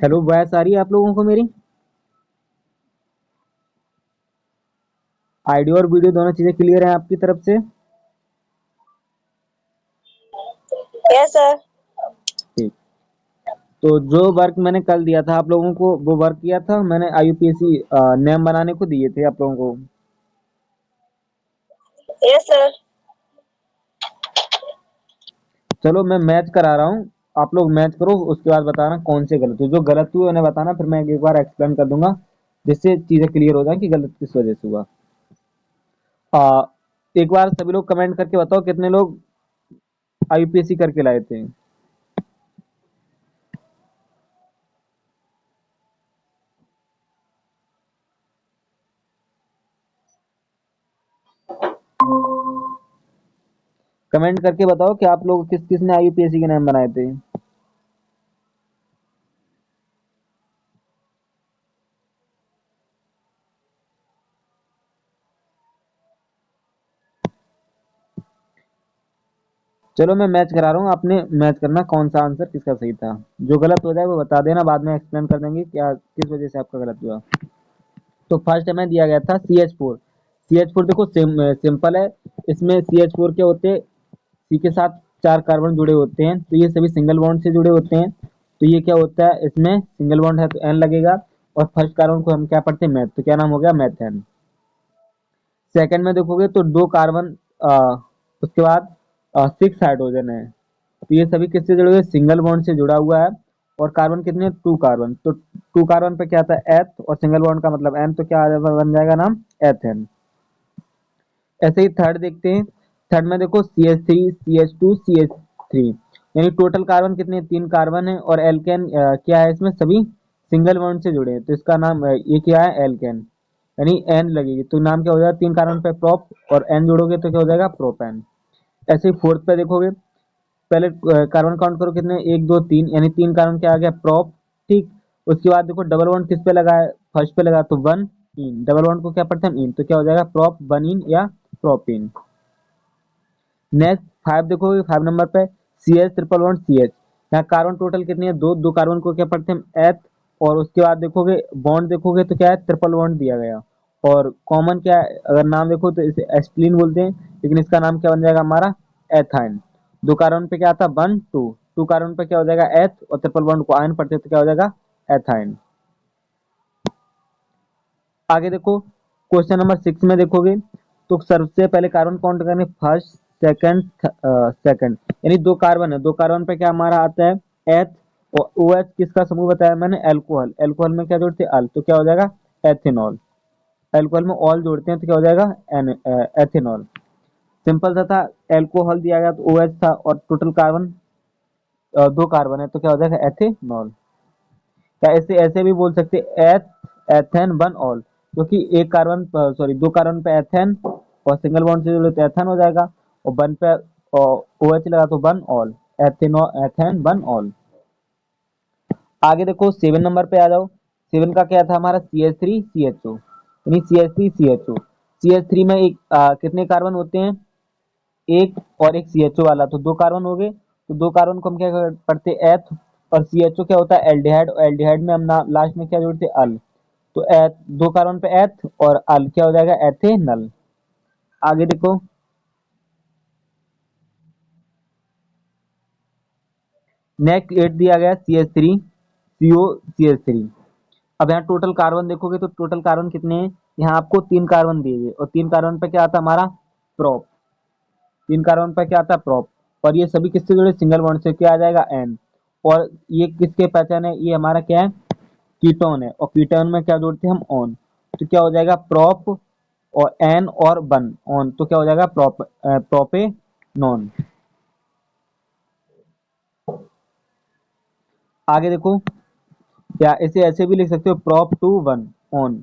Hello, voice आ रही है आप लोगों को मेरी? ऑडियो और वीडियो दोनों चीजें क्लियर हैं आपकी तरफ से? Yes sir. ठीक। तो जो वर्क मैंने कल दिया था आप लोगों को, वो वर्क किया था मैंने। आईयूपीएसी नेम बनाने को दिए थे आप लोगों को। Yes sir. चलो मैं मैच करा रहा हूँ। आप लोग मैच करो, उसके बाद बताना कौन से गलत हुए। जो गलत हुए उन्हें बताना, फिर मैं एक बार एक्सप्लेन कर दूंगा, जिससे चीजें क्लियर हो जाए कि गलत किस वजह से हुआ। आ, एक बार सभी लोग कमेंट करके बताओ कितने लोग आईयूपीएसी करके लाए थे। कमेंट करके बताओ कि आप लोग किस किस ने आईयूपीएसी के नाम बनाए थे। चलो मैं मैच करा रहा हूँ, आपने मैच करना कौन सा आंसर किसका सही था। जो गलत हो जाए वो बता देना, बाद में एक्सप्लेन कर देंगे क्या किस वजह से आपका गलत हुआ। तो फर्स्ट हमें दिया गया था CH4। CH4 देखो सिंपल है। इसमें CH4 के होते, सी के साथ 4 कार्बन जुड़े होते हैं, तो ये सभी सिंगल बॉन्ड से जुड़े होते हैं। तो ये क्या होता है, इसमें सिंगल बॉन्ड है तो एन लगेगा। और फर्स्ट कार्बन को हम क्या पढ़ते हैं, मैथ, तो क्या नाम हो गया, मैथेन। सेकंड में देखोगे तो 2 कार्बन, उसके बाद 6 हाइड्रोजन है। तो ये सभी किससे जुड़े हुए, सिंगल बॉन्ड से जुड़ा हुआ है। और कार्बन कितने, 2 कार्बन, तो 2 कार्बन पे क्या आता है, एथ, और सिंगल बॉन्ड का मतलब एन, तो क्या बन जाएगा नाम, एथेन। ऐसे ही थर्ड देखते हैं। थर्ड में देखो CH3, CH2, CH3, यानी टोटल कार्बन कितने, 3 कार्बन है। और एल्केन क्या है, इसमें सभी सिंगल बॉन्ड से जुड़े हैं, तो इसका नाम ये क्या है, एल्केन। यानी एन लगेगी तो नाम क्या हो जाएगा, 3 कार्बन पे प्रोप, और एन जोड़ोगे तो क्या हो जाएगा, प्रोपेन। ऐसे ही फोर्थ पे देखोगे, पहले कार्बन काउंट करो कितने, 1 2 3, यानी 3 कार्बन क्या आ गया, प्रोप। ठीक। उसके बाद देखो डबल बॉन्ड किस पे लगा है, फर्स्ट पे लगा, तो वन इन, डबल बॉन्ड को क्या पढ़ते हैं हम, इन, तो क्या हो जाएगा, प्रोप वन इन या प्रोपिन। नेक्स्ट 5 देखोगे, 5 नंबर पे CH ट्रिपल बॉन्ड CH। यहाँ कार्बन टोटल कितनी है, दो, 2 कार्बन को क्या पढ़ते हैं हम, एथ। और उसके बाद देखोगे बॉन्ड देखोगे तो क्या है, ट्रिपल बॉन्ड दिया गया। और कॉमन क्या है, अगर नाम देखो तो इसे एस्टिलीन बोलते हैं, लेकिन इसका नाम क्या बन जाएगा हमारा, एथाइन। 2 कार्बन पे क्या आता है, 1 2, 2 कार्बन पे क्या हो जाएगा, एथ, और ट्रिपल बॉन्ड को आयन पढ़ते हैं, तो क्या हो जाएगा, एथाइन। आगे देखो, क्वेश्चन नंबर 6 में देखोगे तो सबसे पहले कार्बन काउंट करने, फर्स्ट, सेकंड, सेकंड, यानी 2 कार्बन है, 2 कार्बन पे क्या हमारा आता है, एथ। और ओ एच किसका समूह बताया मैंने, एल्कोहल। एल्कोहल में क्या जोड़ते हैं, अल, तो क्या हो जाएगा, एथेनॉल। एल्कोहल में ऑल जोड़ते हैं तो क्या हो जाएगा, एथेनॉल। सिंपल सा था। एल्कोहल दिया गया तो ओ एच था, और टोटल कार्बन 2 कार्बन है, तो क्या हो जाएगा, एथेनॉल। या ऐसे ऐसे भी बोल सकते, एथ, एथेन वन ऑल, क्योंकि एक कार्बन, सॉरी, 2 कार्बन पे एथेन, और सिंगल बॉन्ड से जुड़े तो एथेन हो जाएगा। और वन पे ओ एच लगा तो one ol, ethano, ethane one ol. आगे देखो 7 नंबर पे आ जाओ। 7 का क्या था हमारा, CH3 CHO, यानी CH3 CHO। CH3 में कितने कार्बन होते हैं, एक, और एक CHO वाला, तो 2 कार्बन हो गए। तो 2 कार्बन को हम क्या पढ़ते हैं, एथ। और CHO क्या होता है, एल्डिहाइड, और एल्डिहाइड में हम लास्ट में क्या जोड़ते हैं, अल। तो एथ, 2 कार्बन पे एथ, और अल क्या हो जाएगा, एथेनल। आगे देखो, नेक्स्ट 8 दिया गया, CH3 CO CH3। अब यहाँ टोटल कार्बन देखोगे तो टोटल कार्बन कितने हैं, यहाँ आपको 3 कार्बन दिए गए, और 3 कार्बन पे क्या आता है हमारा, प्रोप। 3 कार्बन पे क्या आता है, प्रोप। और ये सभी किससे जुड़े, सिंगल बॉन्ड से, क्या आ जाएगा, एन। और ये किसके पहचान है, ये हमारा क्या है, कीटोन है। और कीटोन में क्या जोड़ते हैं हम, ऑन। तो क्या हो जाएगा, प्रोप, और एन, और वन ऑन, तो क्या हो जाएगा, प्रोपेनॉन। आगे देखो, या इसे ऐसे भी लिख सकते हो, प्रोप टू वन ऑन।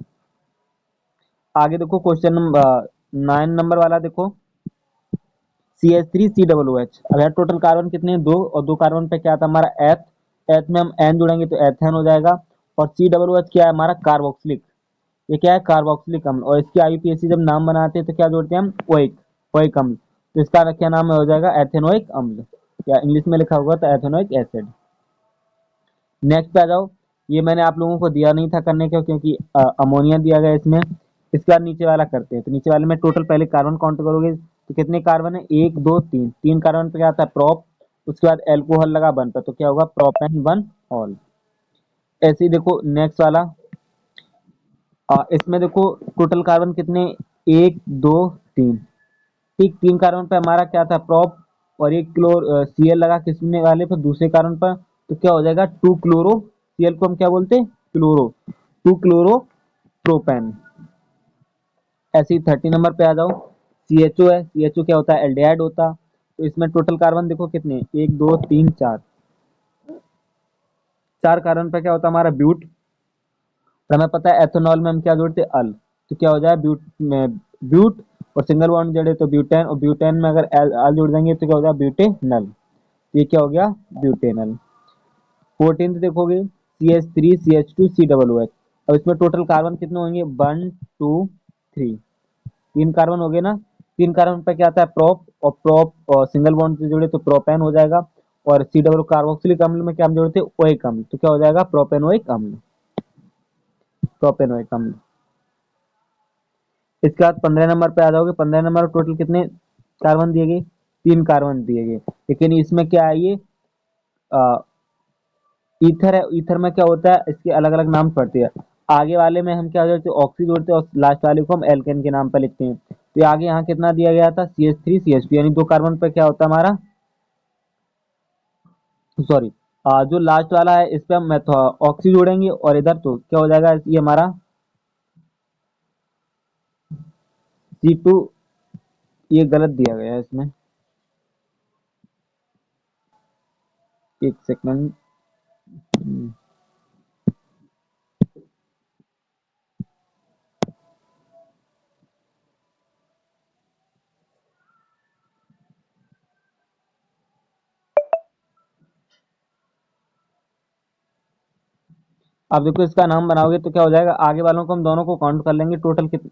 आगे देखो क्वेश्चन नंबर 9 नंबर वाला देखो, CH3 COOH। अब यार टोटल कार्बन कितने हैं, 2, और 2 कार्बन पे क्या आता है हमारा, एथ। एथ में हम एन जोड़ेंगे तो एथेन हो जाएगा। और COOH क्या है हमारा, कार्बोक्सिलिक। ये क्या है, कार्बोक्सिलिक अम्ल। और इसकी आईयूपीएसी जब नाम बनाते हैं तो क्या जोड़ते हैं हम, ओइक, ओइक अम्ल। तो इसका क्या नाम हो जाएगा, एथेनोइक अम्ल, या इंग्लिश में लिखा होगा तो एथेनोइक एसिड। नेक्स्ट पे आ जाओ, ये मैंने आप लोगों को दिया नहीं था करने का, क्योंकि अमोनिया दिया गया इसमें। इसके बाद नीचे वाला करते हैं। तो नीचे वाले में टोटल पहले कार्बन काउंट करोगे तो कितने कार्बन है, एक दो तीन, तीन कार्बन पे क्या आता है प्रोप, उसके बाद एल्कोहल लगा वन पर, तो क्या होगा प्रोपेन वन ऑल। ऐसे ही देखो नेक्स्ट वाला, इसमें देखो टोटल कार्बन कितने, एक दो तीन, ठीक, तीन कार्बन पे हमारा क्या था प्रोप, और एक क्लोर सीएल लगा किसने वाले पर, दूसरे कार्बन पर, तो क्या हो जाएगा टू क्लोरो, सीएल को हम क्या बोलते हैं क्लोरो, टू क्लोरो प्रोपेन। ऐसे ही 30 नंबर पे आ जाओ, सीएचओ है, सीएचओ क्या होता है एल्डिहाइड होता। तो इसमें टोटल कार्बन देखो कितने, एक दो तीन चार, चार कार्बन पे क्या होता है हमारा ब्यूट। और हमें पता है एथेनॉल में हम क्या जोड़ते हैं अल, तो क्या हो जाए ब्यूट में ब्यूट, और सिंगल बॉन्ड जोड़े तो ब्यूटेन, और ब्यूटेन में अगर अल जोड़ देंगे तो क्या हो जाए ब्यूटेनल। ये क्या हो गया ब्यूटेनल। 14 देखोगे CH3 CH2 COOH। अब इसमें टोटल कार्बन कितने होंगे, वन टू थ्री, तीन कार्बन हो गए ना। तीन कार्बन पे क्या आता है प्रोप, और प्रोप और सिंगल बॉन्ड से जुड़े तो प्रोपेन हो जाएगा। और सी डबल कार्बोक्सिलिक अम्ल में क्या हम जोड़ते हैं ओइक अम्ल, तो क्या हो जाएगा प्रोपेनोइक अम्ल, प्रोपेनोइक अम्ल। इसके बाद 15 नंबर पे आ जाओगे, 15 नंबर टोटल कितने कार्बन दिए गए, तीन कार्बन दिए गए। लेकिन इसमें क्या है ये ईथर है, ईथर में क्या होता है इसके अलग अलग नाम पड़ते हैं। आगे वाले में हम क्या जोड़ते हैं ऑक्सी जोड़ते हैं, और लास्ट वाले को हम एल्केन के नाम पर लिखते हैं। तो आगे यहाँ कितना दिया गया था CH3 CH2, यानी दो कार्बन पे क्या होता है हमारा, सॉरी, जो लास्ट वाला है इस पे हम ऑक्सी जोड़ेंगे, और इधर तो क्या हो जाएगा ये हमारा C2। ये गलत दिया गया है इसमें, एक सेकंड। अब देखो इसका नाम बनाओगे तो क्या हो जाएगा, आगे वालों को हम दोनों को काउंट कर लेंगे टोटल कितने,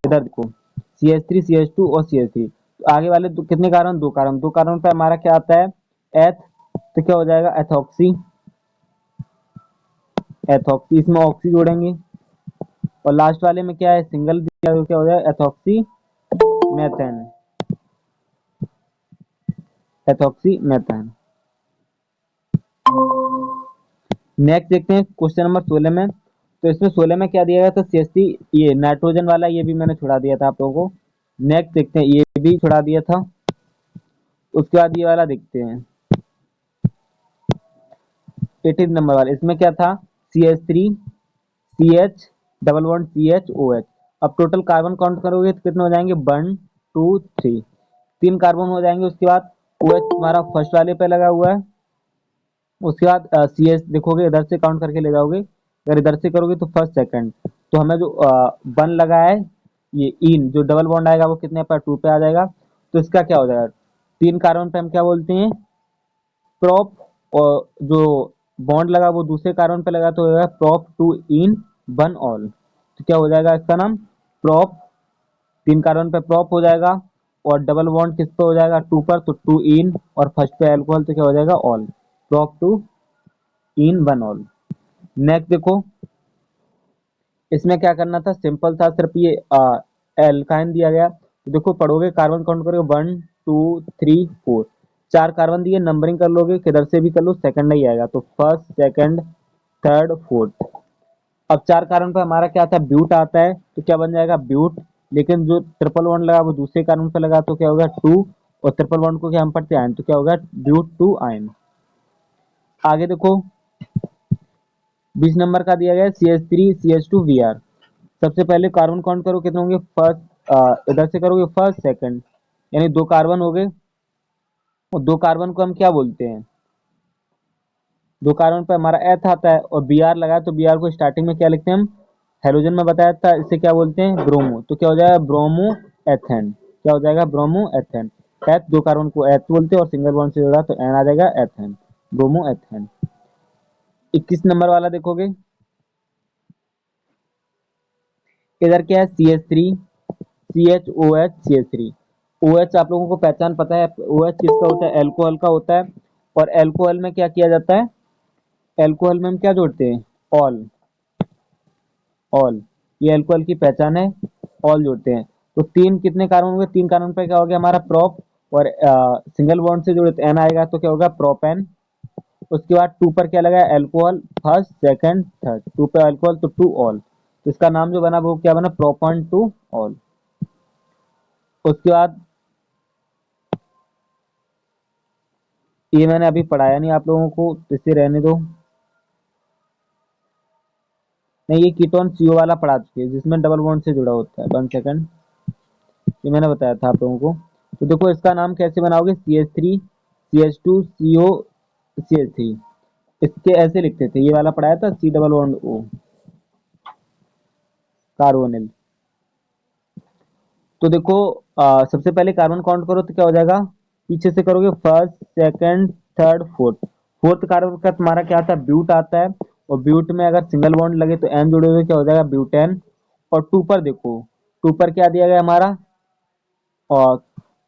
इधर देखो CH3 CH2 और CH3, तो आगे वाले कितने कार्बन, दो कार्बन, दो कार्बन पे हमारा क्या आता है एथ, तो क्या हो जाएगा एथॉक्सी, एथॉक्सी इसमें ऑक्सी जोड़ेंगे। और लास्ट वाले में क्या है सिंगल दिया, तो क्या हो जाएगा ethoxy methane, ethoxy methane. Next देखते हैं क्वेश्चन नंबर 16 में। तो इसमें 16 में क्या दिया गया था CH3, ये नाइट्रोजन वाला, ये भी मैंने छुड़ा दिया था आप लोगों को। नेक्स्ट देखते हैं, ये भी छुड़ा दिया था। उसके बाद ये वाला देखते हैं 18 नंबर वाला, इसमें क्या था CH3 CH double bond CHOH। अब टोटल कार्बन काउंट करोगे तो कितने हो जाएंगे, वन टू थ्री, तीन कार्बन हो जाएंगे। उसके बाद OH हमारा फर्स्ट वाले पे लगा हुआ है। उसके बाद CH देखोगे इधर से काउंट करके ले जाओगे, अगर इधर से करोगे तो फर्स्ट सेकंड। तो हमें जो वन लगा है, ये इन जो डबल बॉन्ड आएगा वो कितने पर टू पे आ जाएगा। तो इसका क्या हो जाएगा, तीन कार्बन पे हम क्या बोलते हैं प्रोप, और जो बॉन्ड लगा वो दूसरे कार्बन पे लगा तो हो जाएगा prop two ene one ol. तो क्या हो जाएगा इसका नाम प्रोप, तीन कार्बन पे प्रोप हो जाएगा, और डबल बॉन्ड किस पे हो जाएगा टू पर, तो टू इन, और फर्स्ट पे अल्कोहल तो क्या हो जाएगा ol, prop two ene one ol. Next देखो इसमें क्या करना था, सिंपल था, सिर्फ ये एल्काइन दिया गया। तो देखो पढ़ोगे कार्बन काउंट करोगे वन टू थ्री फोर, चार कार्बन दिए, नंबरिंग कर लोगे किधर से भी कर लो सेकंड ही आएगा, तो फर्स्ट सेकंड थर्ड फोर्थ। अब चार कार्बन पे हमारा क्या आता है ब्यूट आता है, तो क्या बन जाएगा ब्यूट। लेकिन जो ट्रिपल बॉन्ड लगा वो दूसरे कार्बन पे लगा तो क्या होगा टू, और ट्रिपल बॉन्ड को क्या हम पढ़ते हैं आयन, तो क्या होगा ब्यूट टू आयन। आगे देखो 20 नंबर का दिया गया है CH3 CH2 Br। सबसे पहले कार्बन काउंट करो कितने होंगे, फर्स्ट इधर से करोगे फर्स्ट सेकंड, यानी दो कार्बन हो गए। और दो कार्बन को हम क्या बोलते हैं, दो कार्बन पे हमारा एथ आता है, और Br लगा तो Br को स्टार्टिंग में क्या लिखते हैं हम, हेलोजन में बताया था इसे क्या बोलते हैं ब्रोमो, तो क्या हो जाएगा ब्रोमो एथेन, क्या हो जाएगा ब्रोमो एथेन। एथ दो कार्बन को एथ बोलते हैं, और सिंगल बॉन्ड से जुड़ा तो एन आ जाएगा एथेन, ब्रोमो एथेन। 21 नंबर वाला देखोगे इधर क्या है CH3 CHOH CH3। OH आप लोगों को पहचान पता है, OH किसका होता है अल्कोहल का होता है। और अल्कोहल में क्या किया जाता है एल्कोहल में हम क्या जोड़ते हैं, ऑल। ऑल, ये एल्कोहल की पहचान है, ऑल जोड़ते हैं। तो तीन कितने कार्बन हुए, तीन कार्बन पे क्या हो गया हमारा प्रोप, और सिंगल बॉन्ड से जुड़े एन आएगा तो क्या होगा प्रोपेन। उसके बाद टू पर क्या लगा, alcohol first second third, two पे अल्कोहल तो टू ऑल, तो इसका नाम जो बना वो क्या बना, प्रोपन टू ऑल। उसके बाद ये मैंने अभी पढ़ाया नहीं आप लोगों को, तो इसे रहने दो। नहीं, ये कीटोन सीओ वाला पढ़ा चुके हैं जिसमें डबल बॉन्ड से जुड़ा होता है, 1 सेकंड, ये मैंने बताया था आप लोगों को। तो देखो इसका नाम कैसे बनाओगे, CH3 CH2CO CH3, इसके ऐसे लिखते थे, ये वाला पढ़ाया था, C double bond O, carbonyl. तो देखो सबसे पहले कार्बन काउंट करो तो क्या हो जाएगा, पीछे से करोगे first second third fourth, fourth carbon का तुम्हारा क्या आता है, ब्यूट आता है। और ब्यूट में अगर सिंगल बॉन्ड लगे तो एन जुड़े हुए क्या हो जाएगा, ब्यूटेन। और टू पर देखो, टू पर क्या दिया गया हमारा, और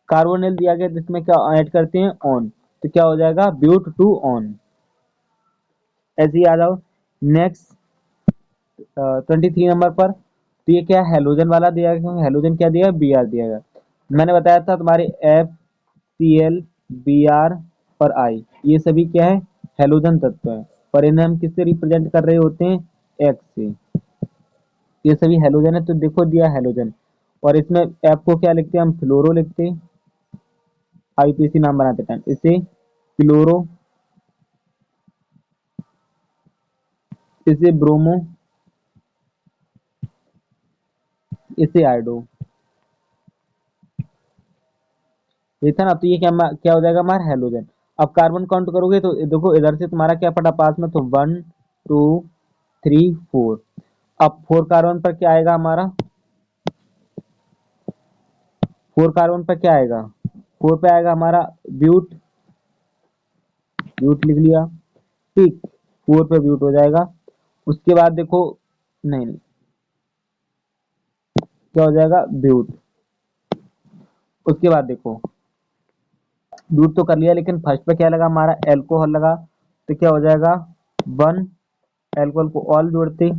कार्बोनिल दिया गया जिसमें क्या ऐड करते हैं, ऑन, तो क्या हो जाएगा ब्यूट टू ऑन। ऐसे ही आ जाओ नेक्स्ट 23 नंबर पर, तो ये क्या हेलोजन वाला दिया गया, हेलोजन क्या दिया, बी आर दिया गया। मैंने बताया था तुम्हारे FCl, Br और I, ये सभी क्या है, हेलोजन तत्व है। और इन्हें हम किससे रिप्रेजेंट कर रहे होते हैं, X से। ये सभी हेलोजन है, तो देखो दिया हेलोजन, और इसमें F को क्या लिखते हैं हम, फ्लोरो लिखते हैं, IPC नाम बनाते टाइम इसे क्लोरो, इसे ब्रोमो, इसे आयोडो। ये था ना, तो ये क्या हो जाएगा हमारा हेलोजन। अब कार्बन काउंट करोगे तो देखो इधर से तुम्हारा क्या पड़ा पास में, तो 1 2 3 4। अब फोर कार्बन पर क्या आएगा हमारा, फोर कार्बन पर क्या आएगा, फोर पे आएगा हमारा ब्यूट, ब्यूट लिख लिया, ठीक, फोर पे ब्यूट हो जाएगा। उसके बाद देखो, नहीं नहीं, क्या हो जाएगा ब्यूट। उसके बाद देखो ब्यूट तो कर लिया, लेकिन फर्स्ट पे क्या लगा हमारा, एल्कोहल लगा, तो क्या हो जाएगा वन, एल्कोहल को ऑल जोड़ते,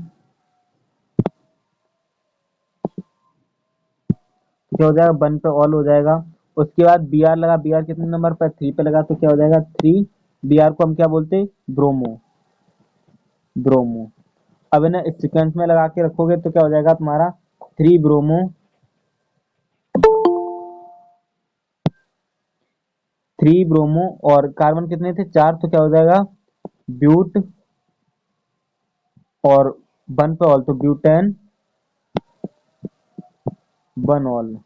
तो क्या हो जाएगा वन पे ऑल हो जाएगा। उसके बाद बी आर लगा, बी आर कितने नंबर पर, थ्री पे लगा, तो क्या हो जाएगा थ्री, बी आर को हम क्या बोलते, ब्रोमो, ब्रोमो। अब इन्हें इस सीक्वेंस में लगा के रखोगे तो क्या हो जाएगा तुम्हारा, थ्री ब्रोमो, थ्री ब्रोमो, और कार्बन कितने थे, चार, तो क्या हो जाएगा ब्यूट, और वन पे ऑल तो ब्यूटेन, वन ऑल,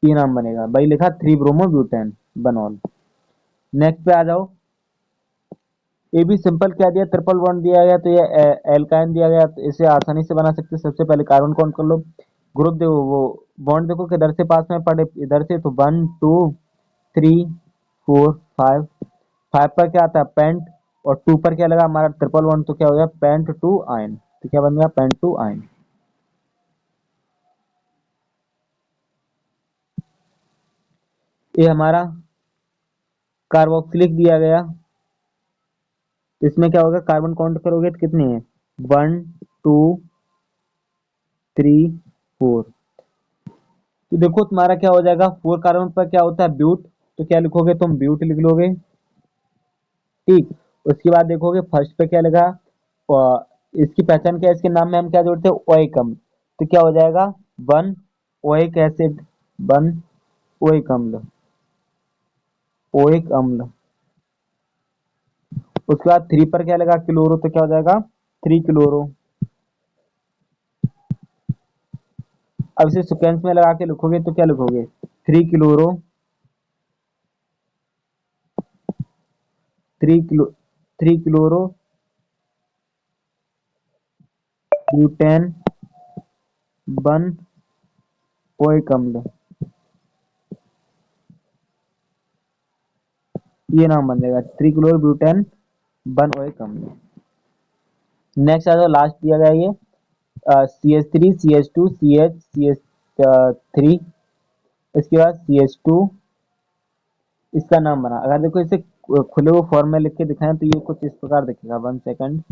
ये नाम बनेगा भाई, लिखा three bromo butane one ol. Next पे आ जाओ, ये भी सिंपल क्या दिया, ट्रिपल बॉन्ड दिया गया, तो ये एल्काइन दिया गया, तो इसे आसानी से बना सकते हैं। सबसे पहले कार्बन काउंट कर लो, ग्रुप देखो, वो बॉन्ड देखो किधर से पास में पड़े, इधर से, तो 1 2 3 4 5, फाइव पर क्या आता है पेंट, और टू पर क्या लगा हमारा ट्रिपल बॉन्ड, तो क्या हो गया पेंट टू आयन, तो क्या बन गया पेंट टू आयन। ये हमारा कार्बोक्सिलिक दिया गया, तो इसमें क्या होगा, कार्बन काउंट करोगे तो कितने हैं, 1 2 3 4। तो देखो तुम्हारा क्या हो जाएगा, फोर कार्बन पर क्या होता है ब्यूट, तो क्या लिखोगे तुम, ब्यूट लिख लोगे, ठीक। उसके बाद देखोगे फर्स्ट पे क्या लगा, और इसकी पहचान क्या है, इसके नाम में हम क्या जोड़ते हैं, ओइक अम्ल, तो क्या हो जाएगा one oic acid, one oic अम्ल, ओइक अम्ल। उसके बाद थ्री पर क्या लगा, क्लोरो, तो क्या हो जाएगा थ्री क्लोरो। अब इसे सिक्वेंस में लगा के लिखोगे तो क्या लिखोगे, three chloro, three chlo three chloro butane one oic अम्ल, ये नाम बन जाएगा three chloro butane one oic अम्ल। नेक्स्ट आ जाओ, लास्ट दिया गया ये CH3 CH2 CH CH3, इसके बाद CH2 इसका नाम बना। अगर देखो इसे खुले हुए फॉर्म में लिख के दिखाएं तो ये कुछ इस प्रकार दिखेगा। 1 सेकंड।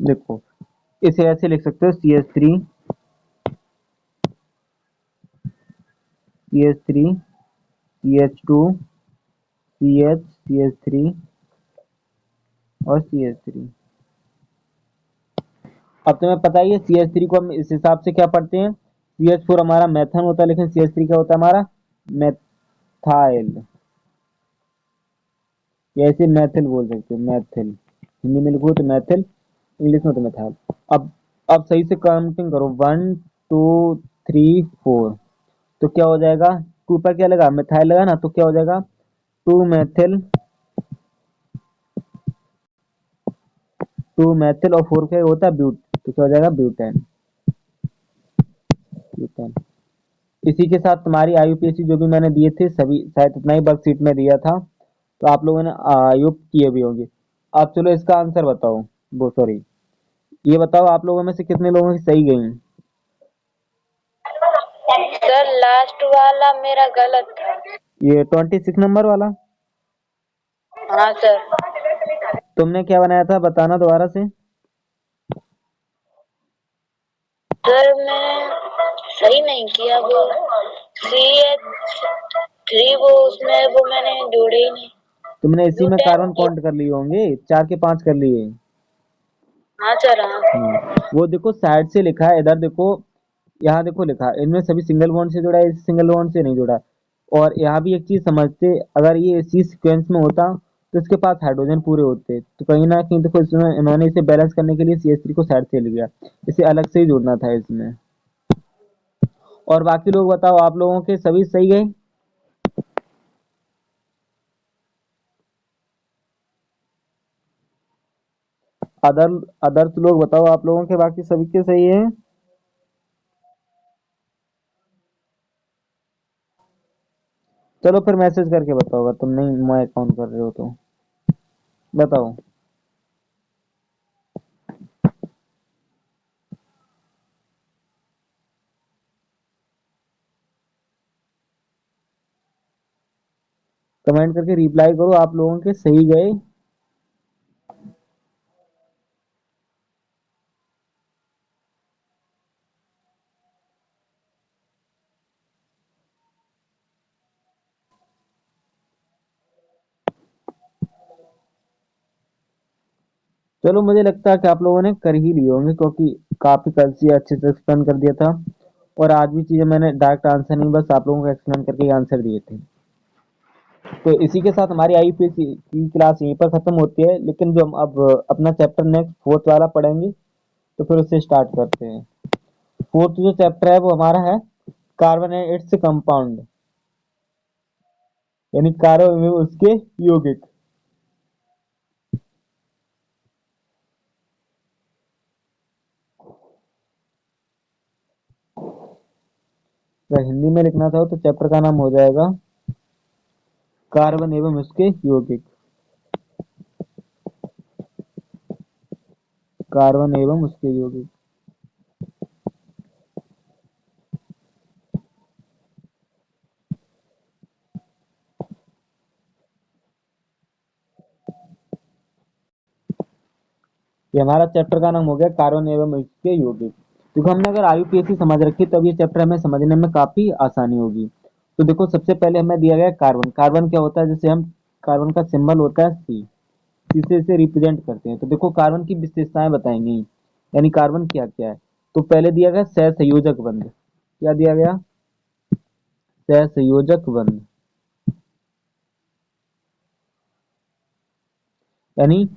देखो इसे ऐसे लिख सकते हो, CH3 CH2 CH3 और CH3। अब तुम्हें पता ही है CH3 को हम इस हिसाब से क्या पढ़ते हैं, CH4 हमारा मेथन होता है, लेकिन CH3 क्या होता है हमारा मेथाइल, या इसे मैथिल बोल सकते हो, मैथिल। हिंदी में लिखो तो मैथिल, इंग्लिश में तो मेथाइल। अब अब सही से काउंटिंग करो, 1 2 3 4। तो क्या हो जाएगा, टू पर क्या लगा, मिथाइल लगा ना, तो क्या हो जाएगा, 2 मैथिल, 2 मैथिल और 4 क्या होता है ब्यूट, तो क्या हो जाएगा ब्यूटेन। ब्यूटेन। इसी के साथ तुम्हारी IUPAC जो भी मैंने दिए थे सभी शायद इतना ही वर्कशीट में दिया था, तो आप लोगों ने आयुप किए भी होंगे। अब चलो इसका आंसर बताओ, वो सॉरी, ये बताओ आप लोगों में से कितने लोगों की सही गई। सर लास्ट वाला मेरा गलत था। ये 26 नंबर वाला हाँ सर। तुमने क्या बनाया था, बताना दोबारा से। सर मैंने सही नहीं किया, वो CH3 वो उसमें वो मैंने जोड़े ही नहीं। तुमने इसी में ब्यूटेन कार्बन काउंट कर लिए होंगे, 4 के 5 कर लिए। हाँ सर हाँ। वो देखो साइड से लिखा है, इधर देखो, यहाँ देखो लिखा है, इनमें सभी सिंगल बॉन्ड से जुड़ा है, इस सिंगल बॉन्ड से नहीं जुड़ा है। और यहाँ भी एक चीज समझते, अगर ये इसी सीक्वेंस में होता तो इसके पास हाइड्रोजन पूरे होते, तो कहीं ना कहीं देखो इसमें इन्होंने इसे बैलेंस करने के लिए CH3 को साइड से लिया, इसे अलग से ही जोड़ना था इसमें। और बाकी लोग बताओ, आप लोगों के सभी सही गए। अदर अदर्स लोग बताओ, आप लोगों के बाकी सभी के सही है। चलो फिर मैसेज करके बताओ, अगर तुम नहीं मैं काउंट कर रहे हो तो बताओ। कमेंट करके रिप्लाई करो, आप लोगों के सही गए। चलो मुझे लगता है कि आप लोगों ने कर ही लिए होंगे, क्योंकि काफी कल से अच्छे से एक्सप्लेन कर दिया था। और आज भी चीजें मैंने डायरेक्ट आंसर नहीं, बस आप लोगों को एक्सप्लेन करके ही आंसर दिए थे। तो इसी के साथ हमारी IUPAC की क्लास यहीं पर खत्म होती है, लेकिन जो हम अब अपना चैप्टर नेक्स्ट फोर्थ वाला पढ़ेंगे, तो फिर उससे स्टार्ट करते हैं। फोर्थ जो चैप्टर है वो हमारा है कार्बन एंड इट्स कंपाउंड, यानी कार्बन में उसके यौगिक। अगर हिंदी में लिखना चाहो तो चैप्टर का नाम हो जाएगा कार्बन एवं उसके यौगिक। कार्बन एवं उसके यौगिक। ये हमारा चैप्टर का नाम हो गया कार्बन एवं इसके यौगिक। देखो हमने अगर IUPAC समझ रखी तो अब ये चैप्टर हमें समझने में काफी आसानी होगी। तो देखो सबसे पहले हमें दिया गया कार्बन। कार्बन क्या होता है, जैसे हम कार्बन का सिंबल होता है C, इसे इसे रिप्रेजेंट करते हैं। तो देखो कार्बन की विशेषताएं बताएंगे, यानी कार्बन क्या क्या है। तो पहले दिया गया सहसंयोजक बंध। क्या दिया गया, सहसंयोजक बंध, यानी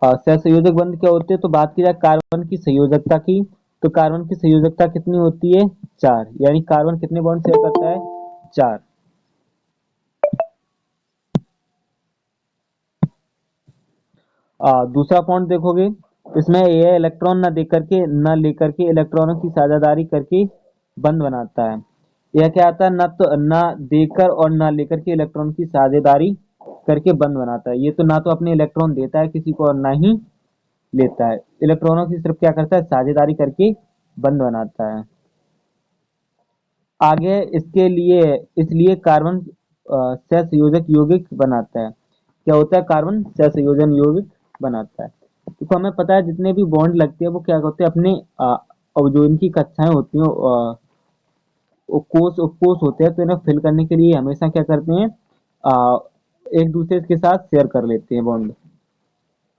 सहसंयोजक बंध क्या होते हैं। तो बात की जाए कार्बन की संयोजकता की, तो कार्बन की संयोजकता कितनी होती है, 4, यानी कार्बन कितने बॉन्ड शेयर करता है, 4। दूसरा पॉइंट देखोगे, इसमें ये इलेक्ट्रॉन न लेकर के इलेक्ट्रॉनों की साझेदारी करके बंध बनाता है। यह क्या आता है, ना देकर और ना लेकर के इलेक्ट्रॉन की साझेदारी करके बंध बनाता है। ये तो ना तो अपने इलेक्ट्रॉन देता है किसी को और ना ही लेता है, इलेक्ट्रॉनों की सिर्फ क्या करता है, साझेदारी करके बंध बनाता है। आगे इसके लिए इसलिए कार्बन सहसंयोजक यौगिक बनाता है। क्या होता है, कार्बन सहसंयोजन यौगिक बनाता है। देखो हमें पता है जितने भी बॉन्ड लगते हैं वो क्या होते हैं, अपने और जो इनकी कक्षाएं होती हैं कोष होते हैं, तो इन्हें फिल करने के लिए हमेशा क्या करते हैं, आ, एक दूसरे के साथ शेयर कर लेते हैं बॉन्ड।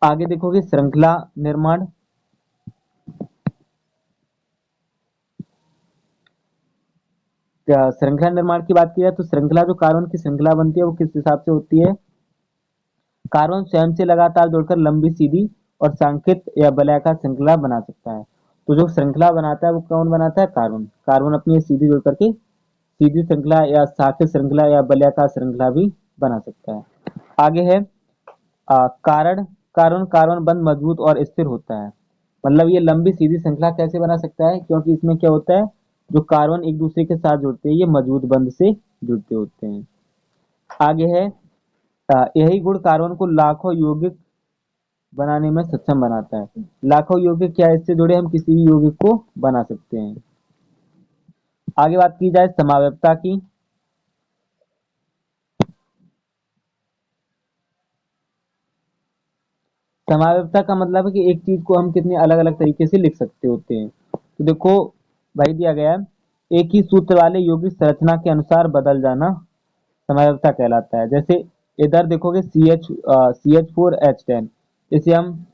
आगे देखोगे श्रृंखला निर्माण। श्रृंखला निर्माण की बात की जाए तो श्रृंखला, जो कार्बन की श्रृंखला बनती है वो किस हिसाब से होती है, कार्बन स्वयं से लगातार जुड़कर लंबी सीधी और सांकेत या वलयाकार श्रृंखला बना सकता है। तो जो श्रृंखला बनाता है वो कौन बनाता है, कार्बन। कार्बन अपनी सीधी जुड़ करके सीधी श्रृंखला या शाखित श्रृंखला या वलयाकार श्रृंखला भी बना सकता है। आगे है कारण कार्बन कार्बन बंध मजबूत और स्थिर होता है। मतलब ये लंबी सीधी श्रृंखला कैसे बना सकता है, क्योंकि इसमें क्या होता है, जो कार्बन एक दूसरे के साथ जुड़ते हैं ये मजबूत बंध से जुड़ते होते हैं। आगे है यही गुण कार्बन को लाखों यौगिक बनाने में सक्षम बनाता है। लाखों यौगिक क्या है, इससे जुड़े हम किसी भी यौगिक को बना सकते हैं। आगे बात की जाए समावयवता की। समावयवता का मतलब है कि एक चीज को हम कितने अलग अलग तरीके से लिख सकते होते हैं। तो देखो भाई दिया गया है, एक ही सूत्र वाले यौगिक संरचना के अनुसार बदल जाना समावयवता कहलाता है। जैसे इधर देखोगे CH4H10, इसे हम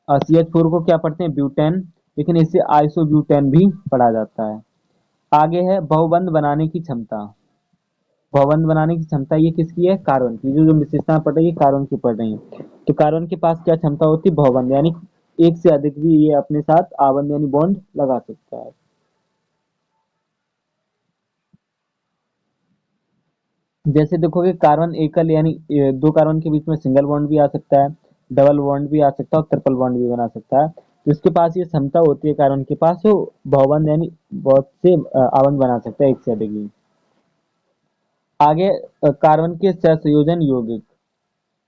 CH4 को क्या पढ़ते हैं, ब्यूटेन, लेकिन इसे आइसोब्यूटेन भी पढ़ा जाता है। आगे है बहुबंध बनाने की क्षमता। बहुबंध बनाने की क्षमता ये किसकी है, कार्बन की। जो जो विशेषताएं पढ़ रही है कार्बन की पढ़ रही है, तो कार्बन के पास क्या क्षमता होती है, बहुबंध, यानी एक से अधिक भी ये अपने साथ आबंध यानी बॉन्ड लगा सकता है। जैसे देखोगे कार्बन एकल यानी दो कार्बन के बीच में सिंगल बॉन्ड भी आ सकता है, डबल बॉन्ड भी आ सकता है और ट्रिपल बॉन्ड भी बना सकता है। तो इसके पास ये क्षमता होती है कार्बन के पास, वो बहुबंध यानी बहुत से आबंध बना सकता है, एक से अधिक भी। आगे कार्बन के सहसंयोजन यौगिक।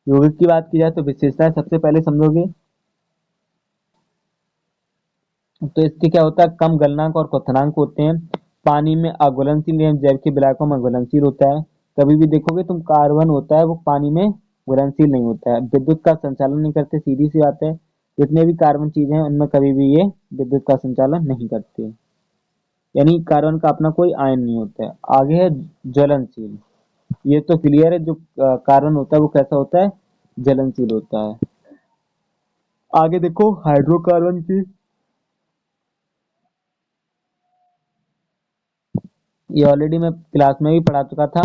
यौगिक की बात की जाए तो विशेषताएं सबसे पहले समझोगे तो इसके क्या होता है, कम गलनांक और क्वथनांक होते हैं, पानी में अघुलनशील एवं जैव के विलायकों में घुलनशील होता है। कभी भी देखोगे तुम कार्बन होता है वो पानी में घुलनशील नहीं होता है, विद्युत का संचालन नहीं करते, सीधी सी बात है। जितने भी कार्बन चीजें हैं उनमें कभी भी ये विद्युत का संचालन नहीं करते, यानी कार्बन का अपना कोई आयन नहीं होता है। आगे है ज्वलनशील। ये तो क्लियर है, जो कार्बन होता है वो कैसा होता है, ज्वलनशील होता है। आगे देखो हाइड्रोकार्बन की, ये ऑलरेडी मैं क्लास में भी पढ़ा चुका था,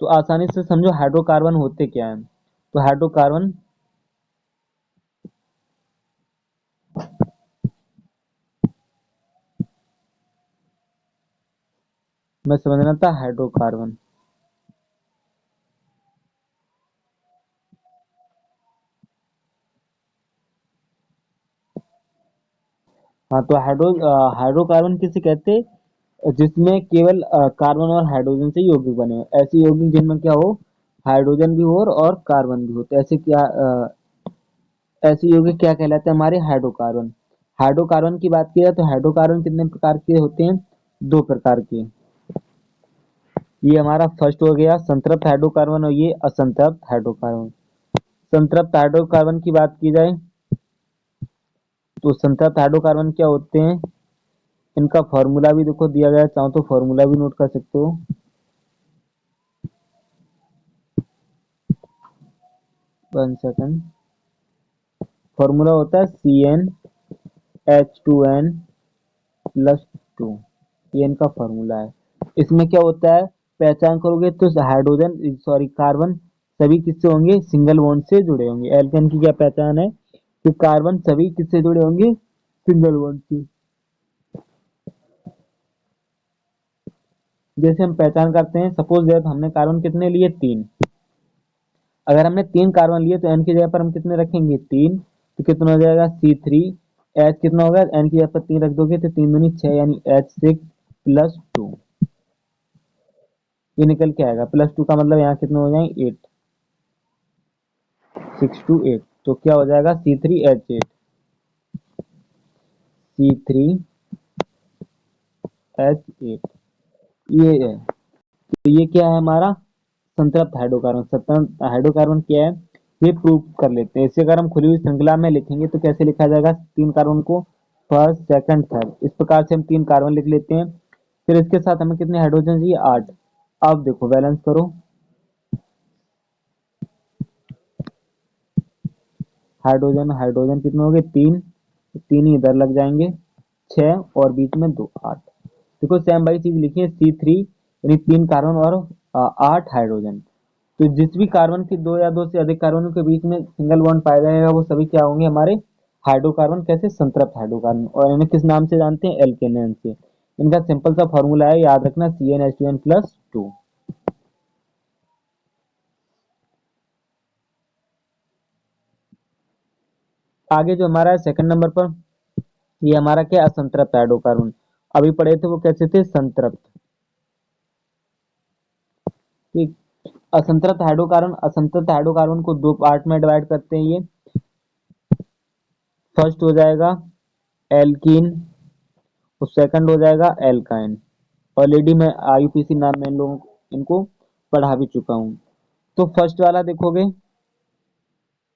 तो आसानी से समझो हाइड्रोकार्बन होते क्या हैं। तो हाइड्रोकार्बन में समझना था, हाइड्रोकार्बन। हाँ तो हाइड्रोकार्बन किसे कहते हैं, जिसमें केवल कार्बन और हाइड्रोजन से यौगिक बने हो, ऐसे यौगिक जिनमें क्या हो, हाइड्रोजन भी हो और कार्बन भी हो, तो ऐसे यौगिक क्या कहलाते हैं, हमारे हाइड्रोकार्बन। हाइड्रोकार्बन की बात की जाए तो हाइड्रोकार्बन कितने प्रकार के होते हैं, दो प्रकार के। ये हमारा फर्स्ट हो गया संतृप्त हाइड्रोकार्बन और ये असंतृप्त हाइड्रोकार्बन। संतृप्त हाइड्रोकार्बन की बात की जाए तो संतृप्त हाइड्रोकार्बन क्या होते हैं, इनका फॉर्मूला भी देखो दिया गया है, चाहो तो फॉर्मूला भी नोट कर सकते हो। 1 सेकंड। फॉर्मूला होता है CnH2n+2, ये इनका फॉर्मूला है। इसमें क्या होता है, पहचान करोगे तो हाइड्रोजन सॉरी कार्बन सभी किससे होंगे, सिंगल बॉन्ड से जुड़े होंगे। एल्केन की क्या पहचान है कि कार्बन सभी किससे जुड़े होंगे, सिंगल बॉन्ड से। जैसे हम पहचान करते हैं, सपोज दैट हमने कार्बन कितने लिए, 3। अगर हमने 3 कार्बन लिए तो एन की जगह पर हम कितने रखेंगे, 3। तो कितना हो जाएगा, C3। एच कितना होगा, एन की जगह पर 3 रख दोगे तो 3 दूनी 6, यानी H6+2। ये निकल के आएगा। +2 का मतलब यहाँ कितने हो जाएंगे 8, 6 2 8, तो क्या हो जाएगा C3H8, C3H8 ये है। तो ये क्या है हमारा संतृप्त हाइड्रोकार्बन। संतृप्त हाइड्रोकार्बन क्या है ये प्रूव कर लेते हैं। इसे अगर हम खुली हुई श्रृंखला में लिखेंगे तो कैसे लिखा जाएगा, 3 कार्बन को फर्स्ट सेकंड थर्ड, इस प्रकार से हम 3 कार्बन लिख लेते हैं। फिर इसके साथ हमें कितने हाइड्रोजन चाहिए 8। अब देखो बैलेंस करो, हाइड्रोजन हाइड्रोजन कितने हो गए 3, 3 ही इधर लग जाएंगे 6 और बीच में 2 8। देखो सेम वही चीज लिखी है C3 यानी 3 कार्बन और 8 हाइड्रोजन। तो जिस भी कार्बन की 2 या 2 से अधिक कार्बनों के बीच में सिंगल बॉन्ड पाया जाएगा वो सभी क्या होंगे हमारे हाइड्रोकार्बन। कैसे संतृप्त हाइड्रोकार्बन। और इन्हें किस नाम से जानते हैं एल्केन से। इनका सिंपल सा फॉर्मूला है याद रखना CnH2n+2। आगे जो हमारा है सेकंड नंबर पर ये हमारा क्या असंतृप्त हाइड्रोकार्बन। अभी पढ़े थे वो कैसे थे संतृप्त। ठीक। असंतृप्त हाइड्रोकार्बन को 2 पार्ट में डिवाइड करते हैं ये। फर्स्ट हो जाएगा एल्कीन और सेकंड हो जाएगा एल्काइन। ऑलरेडी मैं IUPAC नाम में इन लोगों इनको पढ़ा भी चुका हूँ। तो फर्स्ट वाला देखोगे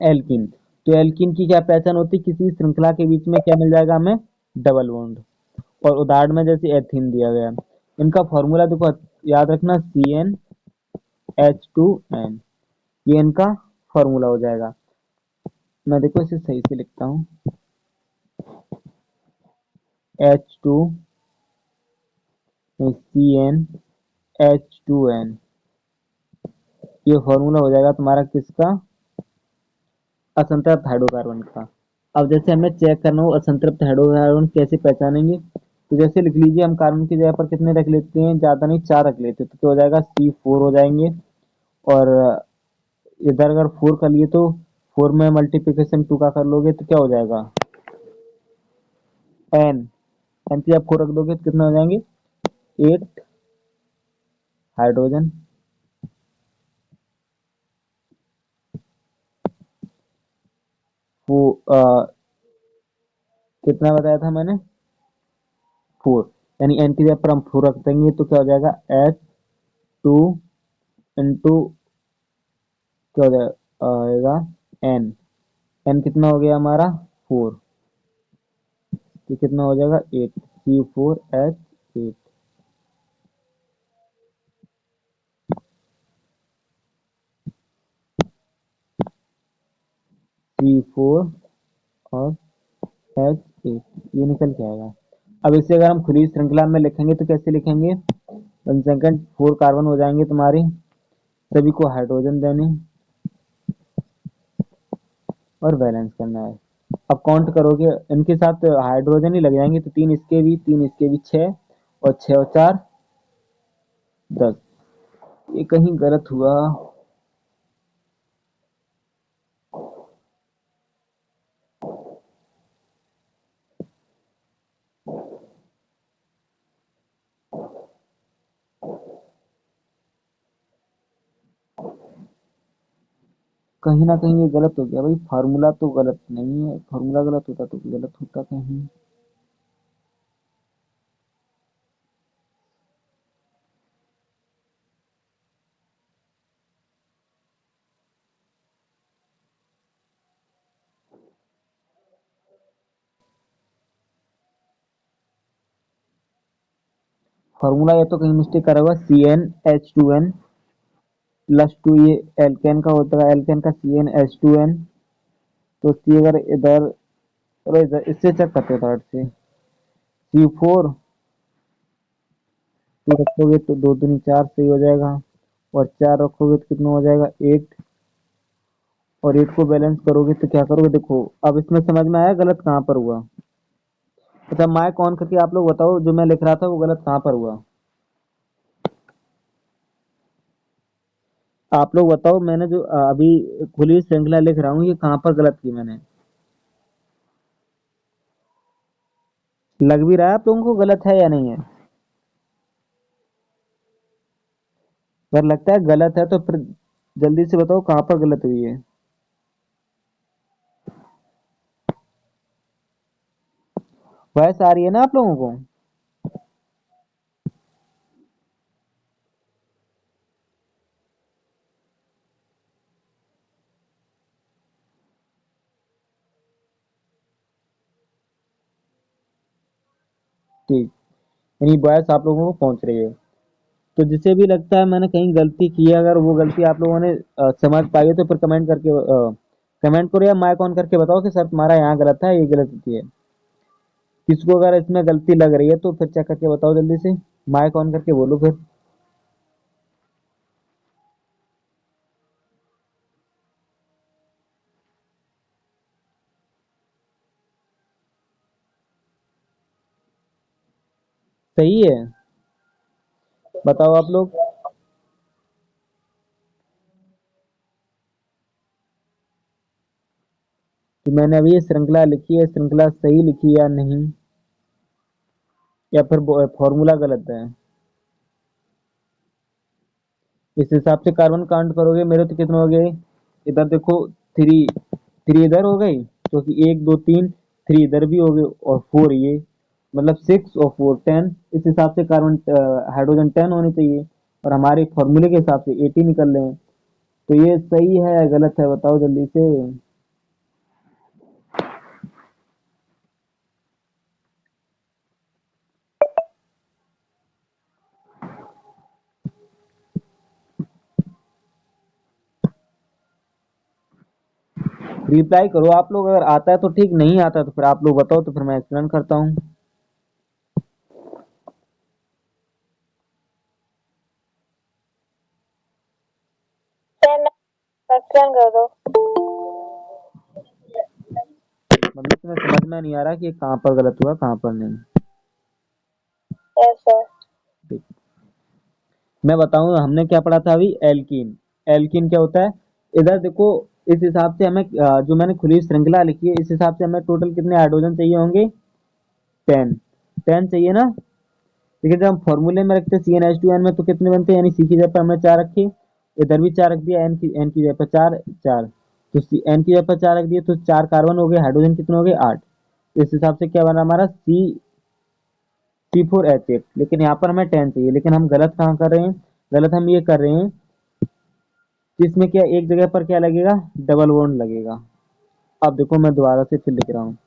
एल्कीन। तो एल्कीन की क्या पहचान होती है, किसी श्रृंखला के बीच में क्या मिल जाएगा हमें डबल बॉन्ड। और उदाहरण में जैसे एथीन दिया गया। इनका फॉर्मूला देखो याद रखना CnH2n, ये इनका फॉर्मूला हो जाएगा। मैं देखो इसे सही से लिखता हूँ H2 CnH2n, ये फॉर्मूला हो जाएगा तुम्हारा किसका असंतृप्त हाइड्रोकार्बन का। अब जैसे हमें चेक करना हो असंतृप्त हाइड्रोकार्बन कैसे पहचानेंगे, तो जैसे लिख लीजिए हम कार्बन की जगह पर कितने रख लेते हैं, ज्यादा नहीं 4 रख लेते हैं, तो क्या हो जाएगा C4 हो जाएंगे। और इधर अगर 4 कर लिए तो 4 में मल्टीप्लिकेशन 2 का कर लोगे तो क्या हो जाएगा N। N पे आप 4 रख दोगे तो कितने हो जाएंगे 8 हाइड्रोजन। वो कितना बताया था मैंने 4, यानी N की जगह पर हम 4 रख देंगे तो क्या हो जाएगा H2 इंटू क्या हो जाएगा N। N कितना हो गया हमारा 4, तो कितना हो जाएगा 8 C4H8। C4 और H8 ये निकल के आएगा। अब इसे अगर हम खुली श्रृंखला में लिखेंगे तो कैसे लिखेंगे, 1 सेकंड 4 कार्बन हो जाएंगे तुम्हारे, सभी को हाइड्रोजन देने और बैलेंस करना है। अब काउंट करोगे इनके साथ हाइड्रोजन ही लग जाएंगे तो 3 इसके भी 6 और 6 और 4 10। ये कहीं गलत हुआ, कहीं ना कहीं ये गलत हो गया भाई। फार्मूला तो गलत नहीं है, फार्मूला गलत होता तो गलत होता कहीं। फार्मूला या तो कहीं मिस्टेक करा हुआ CnH2n+2, ये एल्केन का होता है, एल्केन का CnH2n। तो सी अगर इधर, चलो इधर इससे चेक करते हैं थर्ड से C4 2 रखोगे तो 2 दूनी 4 सही हो जाएगा। और 4 रखोगे तो कितना हो जाएगा 8। और 8 को बैलेंस करोगे तो क्या करोगे, देखो अब इसमें समझ में आया गलत कहाँ पर हुआ। अच्छा माइक ऑन करके आप लोग बताओ जो मैं लिख रहा था वो गलत कहाँ पर हुआ। आप लोग बताओ मैंने जो अभी खुली श्रृंखला लिख रहा हूँ ये कहाँ पर गलत की मैंने। लग भी रहा है आप लोगों को गलत है या नहीं है। अगर लगता है गलत है तो फिर जल्दी से बताओ कहाँ पर गलत हुई है। वॉइस आ रही है ना आप लोगों को? ठीक, यानी वॉइस आप लोगों को पहुंच रही है। तो जिसे भी लगता है मैंने कहीं गलती की है, अगर वो गलती आप लोगों ने समझ पाई है तो फिर कमेंट करके कमेंट करो या माइक ऑन करके बताओ कि सर तुम्हारा यहाँ गलत है, ये गलती है। किसको अगर इसमें गलती लग रही है तो फिर चेक करके बताओ जल्दी से, माइक ऑन करके बोलो फिर। सही है, बताओ आप लोग। कि मैंने अभी ये श्रृंखला लिखी है, श्रृंखला सही लिखी या नहीं, या फिर फॉर्मूला गलत है। इस हिसाब से कार्बन काउंट करोगे मेरे तो कितने हो गए, इधर देखो, थ्री, थ्री इधर हो गई, क्योंकि एक दो तीन, थ्री इधर भी हो गए, और फोर ये, मतलब सिक्स और फोर टेन। इस हिसाब से कार्बन हाइड्रोजन टेन होने चाहिए, और हमारे फॉर्मूले के हिसाब से 80 निकल रहे हैं। तो ये सही है या गलत है बताओ जल्दी से। रिप्लाई करो आप लोग, अगर आता है तो ठीक, नहीं आता तो फिर आप लोग बताओ, तो फिर मैं एक्सप्लेन करता हूँ। सर एक्सप्लेन कर दो। मतलब तुम्हें समझ में नहीं आ रहा कि ये कहाँ पर गलत हुआ कहाँ पर नहीं। Yes sir. ठीक। मैं बताऊं हमने क्या पढ़ा था अभी, एल्कीन। एल्कीन क्या होता है, इधर देखो, इस हिसाब से हमें जो मैंने खुली श्रृंखला लिखी है, इस हिसाब से हमें टोटल कितने हाइड्रोजन चाहिए होंगे, 10, 10 चाहिए ना। लेकिन जब हम फॉर्मूले में रखते हैं CnH2n में तो कितने बनते हैं, यानी सी की जगह पर हमने 4 रखे, इधर भी 4 रख दिया, एन की जगह पर 4, 4, तो एन की जगह पर 4 रख दिए तो 4 कार्बन हो गए, हाइड्रोजन कितने हो गए, 8। इस हिसाब से क्या बना हमारा, C4H8। लेकिन यहाँ पर हमें 10 चाहिए, लेकिन हम गलत कहाँ कर रहे हैं, गलत हम ये कर रहे हैं कि इसमें क्या एक जगह पर क्या लगेगा, डबल बॉन्ड लगेगा। अब देखो मैं दोबारा से फिर लिख रहा हूँ,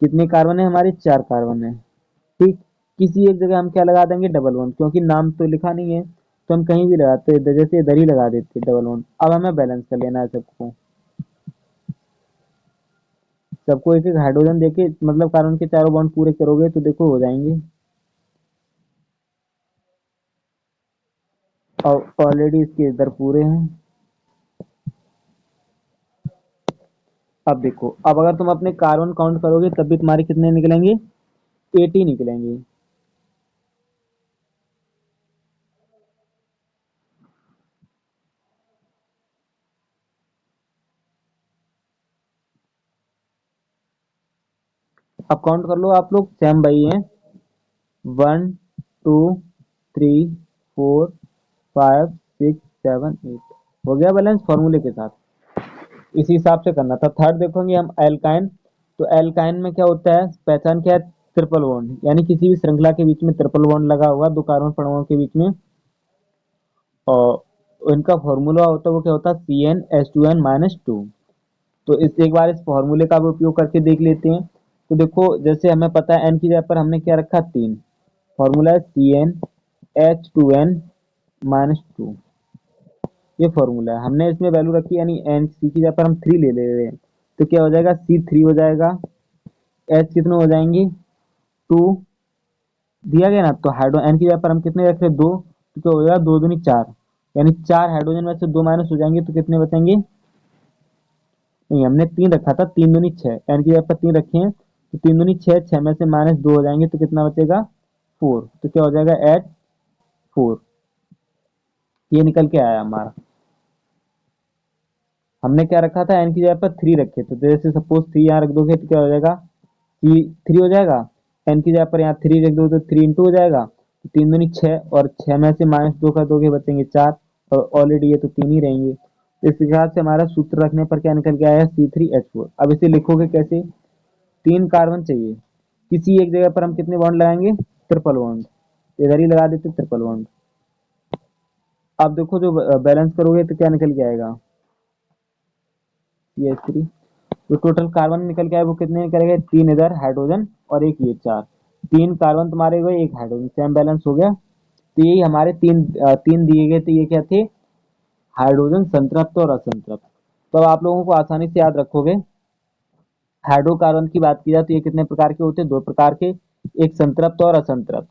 कितने कार्बन है हमारे, 4 कार्बन है। ठीक, किसी एक जगह हम क्या लगा देंगे, डबल बॉन्ड, क्योंकि नाम तो लिखा नहीं है तो हम कहीं भी लगाते हैं, जैसे इधर ही लगा देते डबल बॉन्ड। अब हमें बैलेंस कर लेना है सबको, सबको एक एक हाइड्रोजन देके, मतलब कार्बन के चारों बॉन्ड पूरे करोगे तो देखो हो जाएंगे। और ऑलरेडी इसके इधर पूरे हैं। अब देखो, अब अगर तुम अपने कार्बन काउंट करोगे तब भी तुम्हारे कितने निकलेंगे, 80 निकलेंगे। अब काउंट कर लो आप लोग, सेम भाई हैं, 1 2 3 4 5 6 7 8, हो गया बैलेंस फॉर्मूले के साथ। इसी हिसाब से करना था। थर्ड देखोगे हम, एल्काइन। तो एल्काइन में क्या होता है, पहचान क्या है, ट्रिपल बॉन्ड, यानी किसी भी श्रृंखला के बीच में ट्रिपल बॉन्ड लगा हुआ दो कार्बन परमाणुओं के बीच में, और इनका फॉर्मूला होता है वो क्या होता है, CnH2n-2। तो इस एक बार इस फॉर्मूले का भी उपयोग करके देख लेते हैं। तो देखो, जैसे हमें पता है एन की जगह पर हमने क्या रखा, 3, फॉर्मूला है CnH2n-2, ये फॉर्मूला है। हमने इसमें वैल्यू रखी, यानी एन सी की जगह पर हम 3 ले रहे हैं, तो क्या हो जाएगा, C3 हो जाएगा, एच कितने हो जाएंगे, 2, दिया गया ना। तो हाइड्रो एन की जगह पर हम कितने रख रहे हैं, 2, तो क्या हो जाएगा, 2 दूनी 4, यानी 4 हाइड्रोजन में से 2 माइनस हो जाएंगे तो कितने बचेंगे, नहीं हमने 3 रखा था, 3 दूनी 6, एन की जगह पर 3 रखे हैं, तो 3 दूनी 6, 6 में से माइनस 2 हो जाएंगे तो कितना बचेगा, 4, तो क्या हो जाएगा, H4। ये निकल के आया हमारा। हमने क्या रखा था, एन की जगह पर 3 रखे, तो जैसे सपोज 3 यहाँ रख दोगे तो क्या हो जाएगा, सी 3 हो जाएगा, एन की जगह पर यहाँ 3 रख दो तो 3 इंटू हो जाएगा, तीन दूनी 6 और 6 में से -2 कर दोगे बचेंगे 4 और ऑलरेडी ये तो 3 ही रहेंगे। तो इस हिसाब से हमारा सूत्र रखने पर क्या निकल के आया C3H4। अब इसे लिखोगे कैसे? 3 कार्बन चाहिए, किसी एक जगह पर हम कितने बॉन्ड लगाएंगे? Triple bond. इधर ही लगा देते ट्रिपल बॉन्ड। अब देखो जो बैलेंस करोगे तो क्या निकल के आएगा? CH3। तो टोटल कार्बन निकल के आए वो कितने निकलेंगे? 3 इधर हाइड्रोजन और एक ये 4। 3 कार्बन तुम्हारे गए, एक हाइड्रोजन, सेम बैलेंस हो गया। तो यही हमारे तीन दिए गए थे, ये क्या थे? हाइड्रोजन संतृप्त और असंतृप्त। तो अब आप लोगों को आसानी से याद रखोगे, हाइड्रोकार्बन की बात की जाए तो ये कितने प्रकार के होते हैं? 2 प्रकार के, एक संतृप्त और असंतृप्त।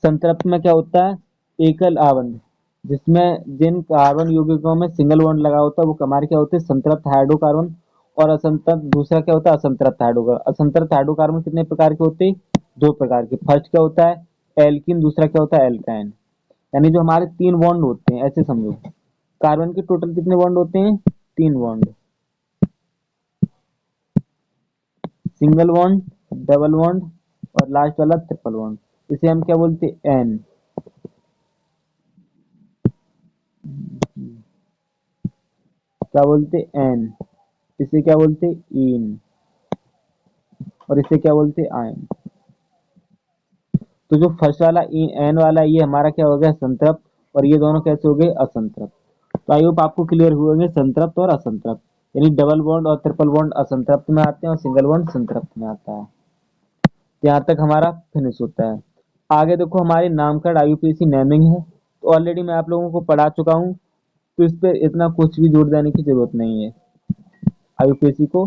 संतृप्त में क्या होता है? एकल आबंध, जिसमें जिन कार्बन यौगिकों में सिंगल बॉन्ड लगा होता है वो हमारे क्या होते हैं? संतृप्त हाइड्रोकार्बन। और असंतृप्त दूसरा क्या होता है? असंतृप्त हाइड्रोकार्बन। असंतृप्त हाइड्रोकार्बन कितने प्रकार के होते हैं? 2 प्रकार के। फर्स्ट क्या होता है? एल्किन, दूसरा क्या होता है? एल्काइन। यानी जो हमारे 3 बॉन्ड होते हैं, ऐसे समझो। कार्बन के टोटल कितने बॉन्ड होते हैं? 3 bond. Single bond, double bond और लास्ट वाला ट्रिपल बॉन्ड। इसे हम क्या बोलते हैं? एन। क्या बोलते हैं? एन। इसे क्या बोलते हैं? इन। और इसे क्या बोलते हैं? आयन। तो जो फर्स्ट वाला एन वाला, ये हमारा क्या हो गया? संतृप्त। और ये दोनों कैसे हो गए? असंतृप्त। तो आई होप आपको क्लियर हुए संतृप्त और असंतृप्त। यानी डबल बॉन्ड और ट्रिपल बॉन्ड असंतृप्त में आते हैं और सिंगल बॉन्ड संतृप्त में आता है। तो यहाँ तक हमारा फिनिश होता है। आगे देखो हमारी नामकरण IUPAC नेमिंग है, तो ऑलरेडी मैं आप लोगों को पढ़ा चुका हूँ, तो इस पे इतना कुछ भी जोड़ देने की जरूरत नहीं है। IUPAC को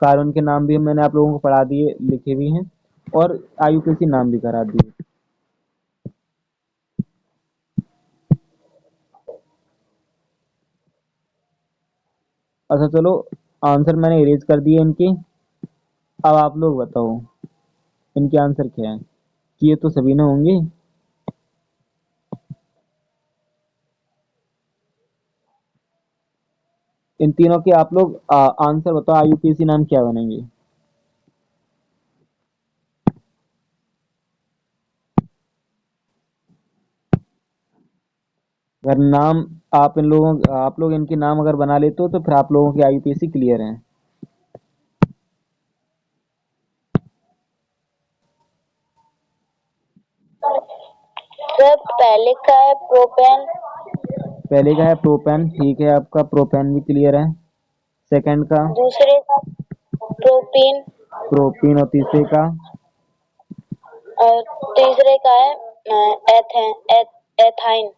कार्बन के नाम भी मैंने आप लोगों को पढ़ा दिए, लिखे भी हैं, और IUPAC नाम भी करा दिए। अच्छा चलो, आंसर मैंने इरेज कर दिए इनके। अब आप लोग बताओ इनके आंसर क्या है? किए तो सभी ने होंगे। इन तीनों के आप लोग आंसर बताओ, IUPAC नाम क्या बनेंगे? अगर नाम आप लोग इनके नाम अगर बना लेते हो तो फिर आप लोगों की IUPAC क्लियर है। सर पहले का है प्रोपेन। पहले का है प्रोपेन, ठीक है, आपका प्रोपेन भी क्लियर है। सेकंड का? दूसरे का प्रोपीन। प्रोपीन। और तीसरे का? और तीसरे का है एथेन एथाइन।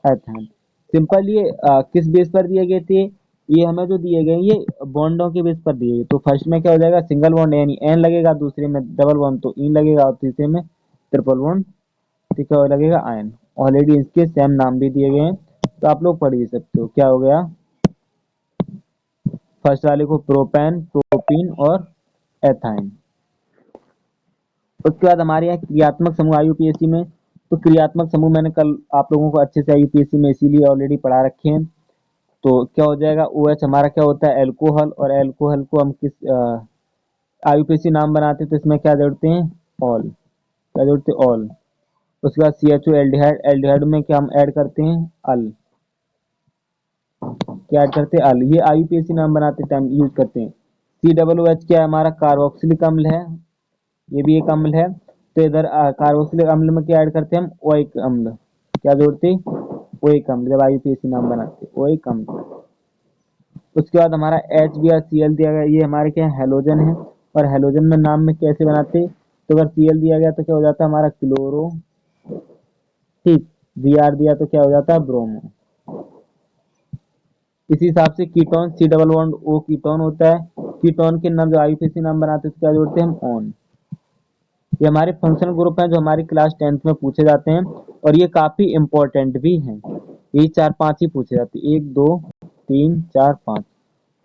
एथेन। सिंपल। ये किस बेस पर दिए गए थे? ये हमें जो दिए गए ये बॉन्डों के बेस पर दिए गए। तो फर्स्ट में क्या हो जाएगा? सिंगल बॉन्ड यानी एन लगेगा, दूसरे में डबल बॉन्ड तो इन लगेगा, और तीसरे में ट्रिपल बॉन्ड तो क्या लगेगा? आयन। ऑलरेडी इसके सेम नाम भी दिए गए हैं, तो आप लोग पढ़ ही सकते हो। क्या हो गया? फर्स्ट वाले को प्रोपेन, प्रोपीन और एथाइन। उसके बाद हमारे यहाँ क्रियात्मक समूह IUPAC में, तो क्रियात्मक समूह मैंने कल आप लोगों को अच्छे से IUPAC में इसीलिए ऑलरेडी पढ़ा रखे हैं। तो क्या हो जाएगा? OH हमारा क्या होता है? एल्कोहल। और एल्कोहल को हम किस IUPAC नाम बनाते हैं तो इसमें क्या जोड़ते हैं? ऑल। क्या जोड़ते हैं? ऑल। उसके बाद CHO एल्डिहाइड। एल्डिहाइड में क्या हम ऐड करते हैं? अल। क्या ऐड करते हैं? अल। ये IUPAC नाम बनाते टाइम यूज करते हैं। COOH क्या है? हमारा कार्बोक्सिलिक अम्ल है, ये भी एक अम्ल है। तो इधर कार्बोक्सिलिक अम्ल में क्या ऐड करते हैं हम? ओइक अम्ल। क्या जोड़ते हैं? ओइक अम्ल। जब IUPAC नाम बनाते हैं, ओइक अम्ल। उसके बाद हमारा HBrCl दिया गया, ये हमारे क्या है? हेलोजन है। और हेलोजन में नाम में कैसे बनाते हैं? तो अगर Cl दिया गया तो क्या हो जाता है हमारा? क्लोरो। ठीक। Br दिया तो क्या हो जाता है? ब्रोमो। इसी हिसाब से ketone, C double bond O ketone होता है। कीटोन के नाम जो IUPAC नाम बनाते हैं तो क्या जोड़ते हैं हम? ऑन। ये हमारे फंक्शनल ग्रुप हैं जो हमारी क्लास 10th में पूछे जाते हैं, और ये काफी इंपॉर्टेंट भी हैं। ये 4-5 ही पूछे जाते हैं, 1 2 3 4 5।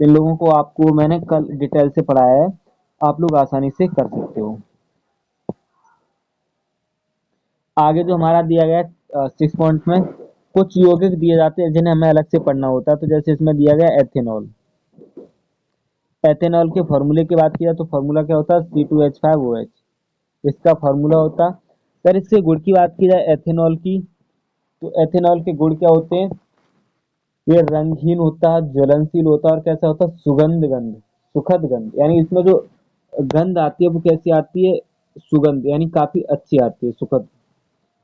इन लोगों को आपको मैंने कल डिटेल से पढ़ाया है, आप लोग आसानी से कर सकते हो। आगे जो हमारा दिया गया है 6 पॉइंट में, कुछ यौगिक दिए जाते हैं जिन्हें हमें अलग से पढ़ना होता है। तो जैसे इसमें दिया गया एथेनॉल। एथेनॉल के फॉर्मूले की बात किया तो फॉर्मूला क्या होता है? C2H5OH। इसका फॉर्मूला होता अगर इसके गुण की बात की जाए एथेनॉल की, तो एथेनॉल के गुण क्या होते हैं? ये रंगहीन होता है, ज्वलनशील होता है और कैसा होता है? सुखद गंध, यानी इसमें जो गंध आती है वो कैसी आती है? सुगंध, यानी काफी अच्छी आती है, सुखद।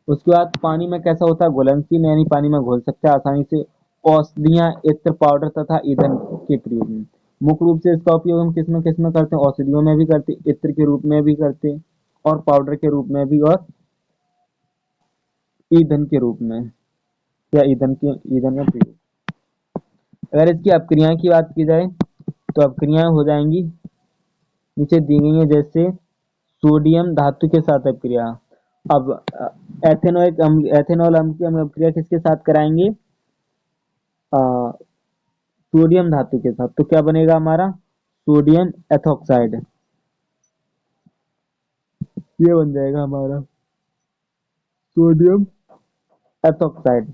उसके बाद पानी में कैसा होता है? घुलनशील, यानी पानी में घुल सकता है आसानी से। औषधियां, इत्र, पाउडर तथा ईंधन के प्रयोग में। मुख्य रूप से इसका उपयोग हम किस में करते हैं? औषधियों में भी करते, इत्र के रूप में भी करते, और पाउडर के रूप में भी, और ईंधन के रूप में, या ईंधन में प्रयोग। अगर इसकी अपक्रियाएं की बात की जाए, तो अपक्रियाएं हो जाएंगी नीचे दी गई है, जैसे सोडियम धातु के साथ अपक्रिया। अब एथेनॉल अम्ल की हम अपक्रिया किसके साथ कराएंगे? आ, सोडियम धातु के साथ। तो क्या बनेगा हमारा? सोडियम एथोक्साइड, ये बन जाएगा हमारा सोडियम एथोक्साइड।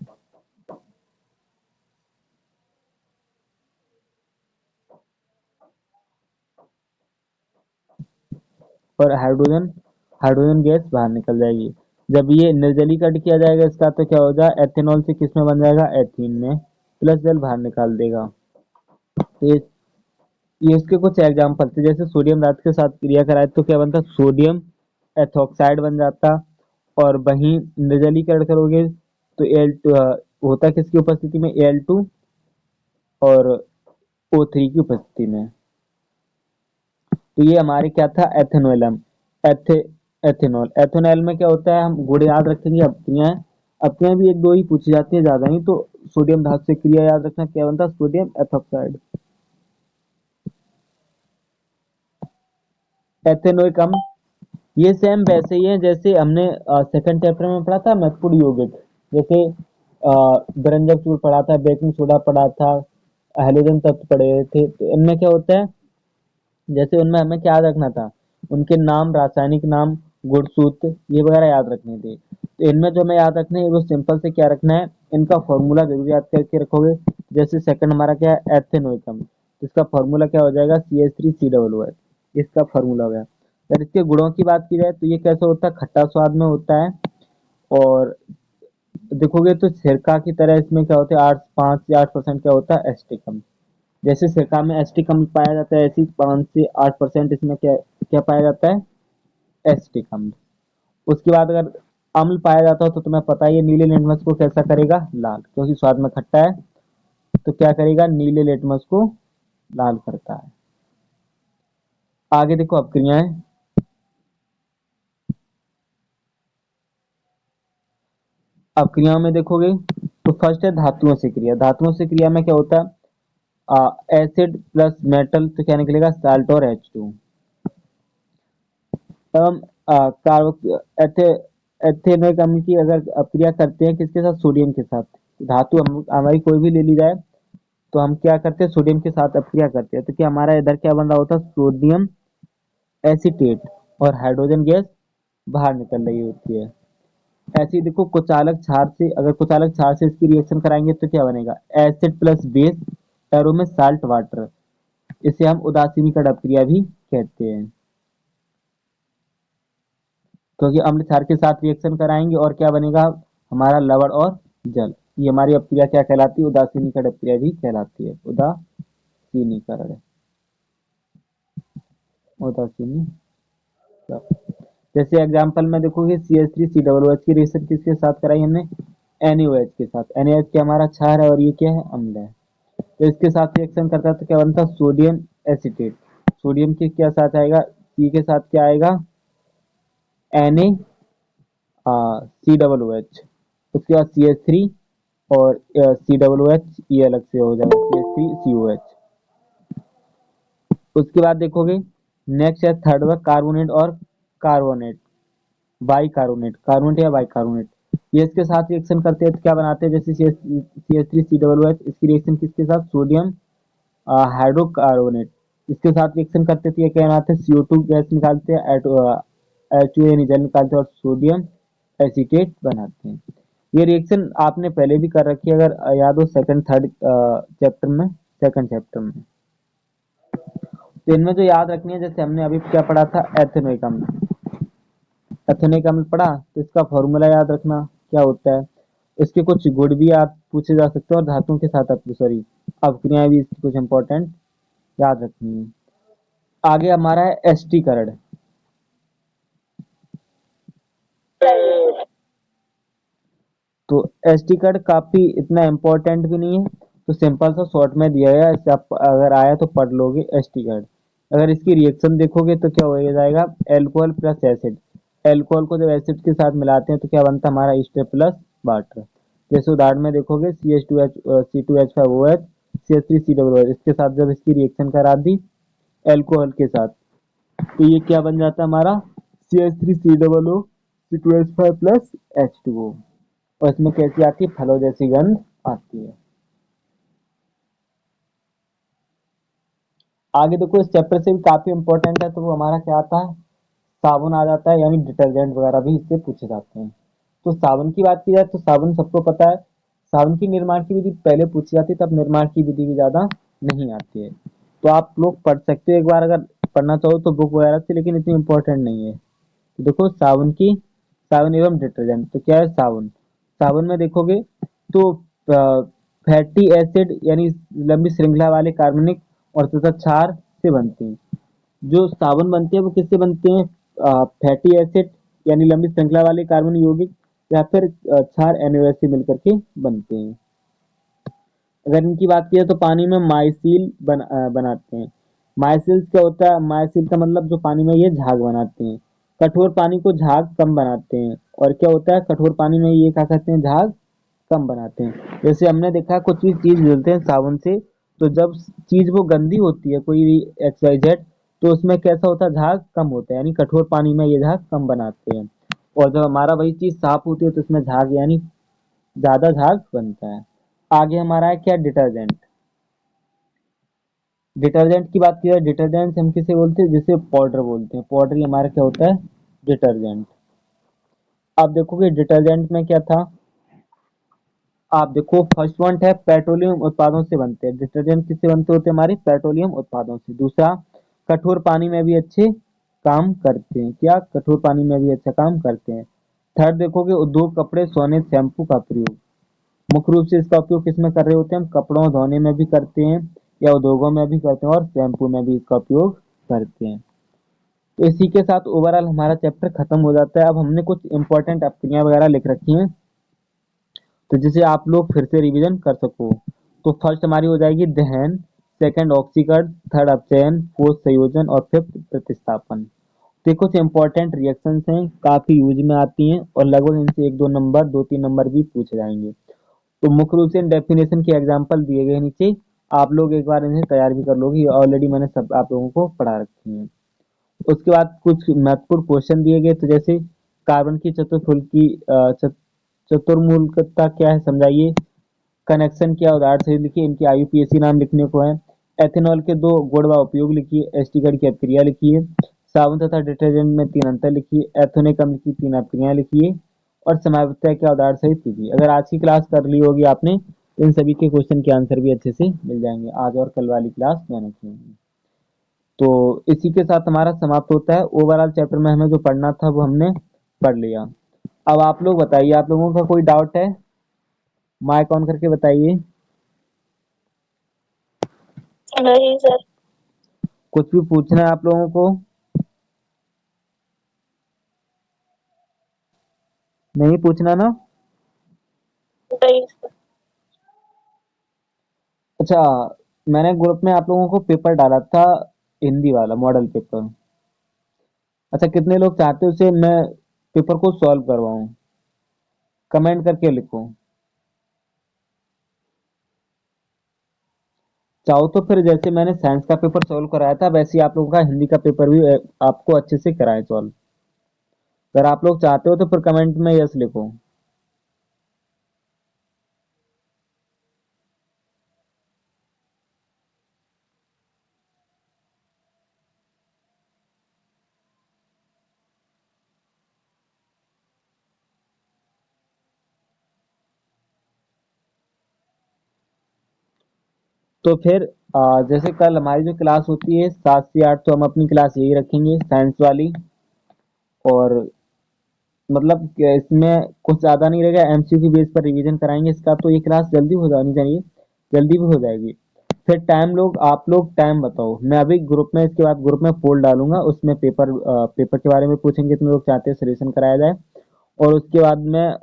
और हाइड्रोजन हाइड्रोजन गैस बाहर निकल जाएगी। जब ये निर्जलीकरण किया जाएगा इसका, तो क्या हो जाएगा? एथेनॉल से किस में बन जाएगा? एथीन में, प्लस जल बाहर निकाल देगा। तो ये इसके कुछ एग्जाम्पल थे, जैसे सोडियम धातु के साथ क्रिया कराए तो क्या बनता? सोडियम एथोक्साइड बन जाता। और वहीं निर्जलीकरण करोगे तो एल होता किसकी उपस्थिति में? Al2 और O3 की उपस्थिति में। तो ये हमारे क्या था? एथेनोलम एथे एथेनॉल। एथेनॉल में क्या होता है? हम गुण याद रखेंगे, अपक्रियाएं। अपक्रियाएं भी एक दो ही पूछी जाती है, ज्यादा नहीं। तो सोडियम धातु से क्रिया याद रखना, क्या बनता? Sodium ethoxide. एथेनोइक अम्ल, ये सेम वैसे ही है जैसे हमने सेकंड चैप्टर में पढ़ा था, महत्वपूर्ण यौगिक। जैसे बेरंजक चूर्ण पढ़ा था, बेकिंग सोडा पढ़ा था, हैलोजन तत्व पढ़े थे। तो इनमें क्या होता है? जैसे उनमें हमें क्या याद रखना था? उनके नाम, रासायनिक नाम, गुणसूत्र, ये वगैरह याद रखने थे। तो इनमें जो हमें याद रखना है वो सिंपल से क्या रखना है? इनका फॉर्मूला जरूर याद करके रखोगे। जैसे सेकंड हमारा क्या है? एथेनोइक अम्ल। इसका फॉर्मूला क्या हो जाएगा? CH3COOH, इसका फॉर्मूला हो गया। अगर इसके गुणों की बात की जाए तो ये कैसा होता है? खट्टा स्वाद में होता है। और देखोगे तो सिरका की तरह इसमें क्या होता है? 5 से 8% क्या होता है? एसिटिक अम्ल। जैसे सिरका में एसिटिक अम्ल पाया जाता है, ऐसे ही 5 से 8% इसमें क्या क्या पाया जाता है? एसिटिक अम्ल। उसके बाद अगर अम्ल पाया जाता हो तो तुम्हें पता ही है, नीले लिटमस को कैसा करेगा? लाल, क्योंकि स्वाद में खट्टा है। तो क्या करेगा? नीले लिटमस को लाल करता है। आगे देखो अपक्रियाएं। अपक्रियाओं में देखोगे तो फर्स्ट है धातुओं से क्रिया। धातुओं से क्रिया में क्या होता है? एसिड प्लस मेटल, तो क्या निकलेगा? साल्ट और H2। हम कार्बो एथे एथेनोइक अम्ल की अगर अपक्रिया करते हैं किसके साथ? सोडियम के साथ। धातु हमारी कोई भी ले ली जाए, तो हम क्या करते हैं? सोडियम के साथ अपक्रिया करते हैं। तो क्या हमारा इधर क्या बन रहा होता है? सोडियम एसीटेट, और हाइड्रोजन गैस बाहर निकल रही होती है। ऐसे ही देखो, कुचालक क्षार से, अगर कुचालक क्षार से इसकी रिएक्शन कराएंगे तो क्या बनेगा? एसिड प्लस बेस, एरो में साल्ट वाटर। इसे हम उदासीनीकरण अपक्रिया भी कहते हैं, क्योंकि अम्ल क्षार के साथ रिएक्शन कराएंगे और क्या बनेगा? हमारा लवण और जल। ये हमारी अपक्रिया क्या कहलाती है? उदासीनीकरण अपक्रिया भी कहलाती है। उदासीनीकरण, उदासीनीकरण। जैसे एग्जांपल में देखोगे, CH3COOH की रिएक्शन किसके साथ कराई हमने? NaOH के साथ। NaOH क्या हमारा क्षार है और ये क्या है? अम्ल है। तो इसके साथ रिएक्शन करता है तो क्या बनता है? Sodium acetate. सोडियम के क्या साथ आएगा? सी के साथ क्या आएगा? NaCOOH। उसके बाद CH3, और COOH ये अलग से हो जाएगा, CH3COH। उसके बाद देखोगे, नेक्स्ट है थर्ड वर्ड, कार्बोनेट और कार्बोनेट, बाइकार्बोनेट, कार्बोनेट या बाइकार्बोनेट। ये इसके साथ रिएक्शन करते हैं तो क्या बनाते हैं? जैसे CH3COOH, इसकी रिएक्शन किसके साथ? Sodium hydrocarbonate. इसके साथ रिएक्शन करते थे, ये क्या बनाते हैं? CO2 गैस निकालते हैं, H2 यानी जल निकालते हैं, और सोडियम एसीटेट बनाते हैं। ये रिएक्शन आपने पहले भी कर रखी है, अगर याद हो, सेकंड थर्ड चैप्टर में, सेकंड चैप्टर में। तो इनमें जो याद रखनी है, जैसे हमने अभी क्या पढ़ा था? एथेनोइक अम्ल। एथेनिक अम्ल पढ़ा, तो इसका फॉर्मूला याद रखना क्या होता है। इसके कुछ गुण भी आप पूछे जा सकते हैं और धातुओं के साथ सॉरी अपक्रियाएं भी इसकी कुछ इंपॉर्टेंट याद रखनी है। आगे हमारा है एस्टीकरण। तो एस्टीकरण काफी इतना इम्पोर्टेंट भी नहीं है, तो सिंपल सा शॉर्ट में दिया गया है, इससे आप अगर आया तो पढ़ लोगे एस्टीकरण। अगर इसकी रिएक्शन देखोगे तो क्या हो जाएगा, एल्कोहल प्लस एसिड। एल्कोहल को जब एसिड के साथ मिलाते हैं तो क्या बनता है हमारा, ईस्टर प्लस वाटर। जैसे उदाहरण में देखोगे CH2H C2H5OH CH3COOH, इसके साथ जब इसकी रिएक्शन करा दी एल्कोहल के साथ, तो ये क्या बन जाता है हमारा, CH3COO C2H5 प्लस H2O। और इसमें कैसी आती है, फलों जैसी गंध आती है। आगे देखो इस चैप्टर से भी काफी इंपॉर्टेंट है, तो वो हमारा क्या आता है, साबुन आ जाता है, यानी डिटर्जेंट वगैरह भी इससे पूछे जाते हैं। तो साबुन की बात की जाए तो साबुन सबको पता है, साबुन की निर्माण की विधि पहले पूछी जाती है, तब निर्माण की विधि भी ज्यादा नहीं आती है। तो आप लोग पढ़ सकते हो एक बार अगर पढ़ना चाहो तो बुक वगैरह से, लेकिन इतनी इंपॉर्टेंट नहीं है। तो देखो साबुन एवं डिटर्जेंट, तो क्या है साबुन। साबुन में देखोगे तो फैटी एसिड यानी लंबी श्रृंखला वाले कार्बनिक और तथा क्षार से बनते हैं। जो साबुन बनते हैं वो किससे बनते हैं, फैटी एसिड यानी लंबी श्रृंखला वाले कार्बन यौगिक या फिर क्षार NaOH से मिलकर के बनते हैं। अगर इनकी बात की जाए तो पानी में बनाते हैं। माइसिल क्या होता है, माइसिल का मतलब जो पानी में ये झाग बनाते हैं। कठोर पानी को झाग कम बनाते हैं। और क्या होता है, कठोर पानी में ये क्या करते हैं, झाग कम बनाते हैं। जैसे हमने देखा कुछ भी चीज धुलते हैं साबुन से, तो जब चीज वो गंदी होती है कोई भी XYZ, तो उसमें कैसा होता है, झाग कम होता है, यानी कठोर पानी में ये झाग कम बनाते हैं। और जब हमारा वही चीज साफ होती है तो उसमें झाग यानी ज्यादा झाग बनता है। आगे हमारा है क्या, डिटर्जेंट। डिटर्जेंट की बात की जाए, डिटर्जेंट हम किसे बोलते हैं, जिसे पाउडर बोलते हैं। पाउडर ही हमारा क्या होता है, डिटर्जेंट। आप देखोगे डिटर्जेंट में क्या था, आप देखो फर्स्ट पॉइंट है पेट्रोलियम उत्पादों से बनते हैं। डिटर्जेंट किससे बनते होते हैं, हमारे पेट्रोलियम उत्पादों से। दूसरा, कठोर पानी में भी अच्छे काम करते हैं। क्या, कठोर पानी में भी अच्छा काम करते हैं। थर्ड देखोगे उद्योग, कपड़े, सोने, शैम्पू का प्रयोग। मुख्य रूप से इसका उपयोग किसमें कर रहे होते हैं हम, कपड़ों धोने में भी करते हैं या उद्योगों में भी करते हैं और शैम्पू में भी इसका उपयोग करते हैं। तो इसी के साथ ओवरऑल हमारा चैप्टर खत्म हो जाता है। अब हमने कुछ इंपॉर्टेंट अपक्रियाएं वगैरह लिख रखी हैं, तो जिसे आप लोग फिर से रिवीजन कर सको। तो फर्स्ट हमारी हो जाएगी दहन, सेकंड ऑक्सीकरण, थर्ड अपचयन, फोर्थ संयोजन और फिफ्थ प्रतिस्थापन। तो ये कुछ इंपॉर्टेंट रिएक्शंस हैं, काफी यूज में आती हैं और लगभग इनसे एक दो नंबर, दो तीन नंबर भी पूछे जाएंगे। तो मुख्य रूप से इन डेफिनेशन के एग्जांपल दिए गए नीचे, आप लोग एक बार इन्हें तैयार भी कर लोगे, ऑलरेडी मैंने सब आप लोगों को पढ़ा रखी है। उसके बाद कुछ महत्वपूर्ण क्वेश्चन दिए गए, तो जैसे कार्बन की चतुर्मूलकता क्या है समझाइए, कनेक्शन क्या उदाहरण सहित लिखिए, इनकी IUPAC नाम लिखने को है। एथेनॉल के दो गुण व उपयोग लिखिए, एस्टीगढ़ की अपक्रिया लिखिए, साबुन तथा डिटर्जेंट में तीन अंतर लिखिए, एथोनिक अम्ल की तीन अपक्रियाएं लिखिए और समावृत्तियां क्या उदाहरण सहित कीजिए। अगर आज की क्लास कर ली होगी आपने तो इन सभी के क्वेश्चन के आंसर भी अच्छे से मिल जाएंगे, आज और कल वाली क्लास दोनों की होंगी। तो इसी के साथ हमारा समाप्त होता है। ओवरऑल चैप्टर में हमें जो पढ़ना था वो हमने पढ़ लिया। अब आप लोग बताइए, आप लोगों का कोई डाउट है, माइक ऑन करके बताइए। नहीं सर। कुछ भी पूछना है आप लोगों को, नहीं पूछना ना। नहीं सर। अच्छा, मैंने ग्रुप में आप लोगों को पेपर डाला था, हिंदी वाला मॉडल पेपर। अच्छा, कितने लोग चाहते हो उसे मैं पेपर को सॉल्व करवाऊं, कमेंट करके लिखो। चाहो तो फिर जैसे मैंने साइंस का पेपर सॉल्व कराया था वैसे ही आप लोगों का हिंदी का पेपर भी आपको अच्छे से कराए सॉल्व। अगर आप लोग चाहते हो तो फिर कमेंट में यस लिखो। तो फिर जैसे कल हमारी जो क्लास होती है 7 से 8, तो हम अपनी क्लास यही रखेंगे साइंस वाली। और मतलब कि इसमें कुछ ज़्यादा नहीं रहेगा, एमसीक्यू बेस पर रिवीजन कराएंगे इसका, तो ये क्लास जल्दी हो जानी चाहिए, जल्दी भी हो जाएगी। फिर टाइम लोग, आप लोग टाइम बताओ, मैं अभी ग्रुप में, इसके बाद ग्रुप में पोल डालूंगा, उसमें पेपर के बारे में पूछेंगे, कितने लोग चाहते हैं सॉल्यूशन कराया जाए, और उसके बाद में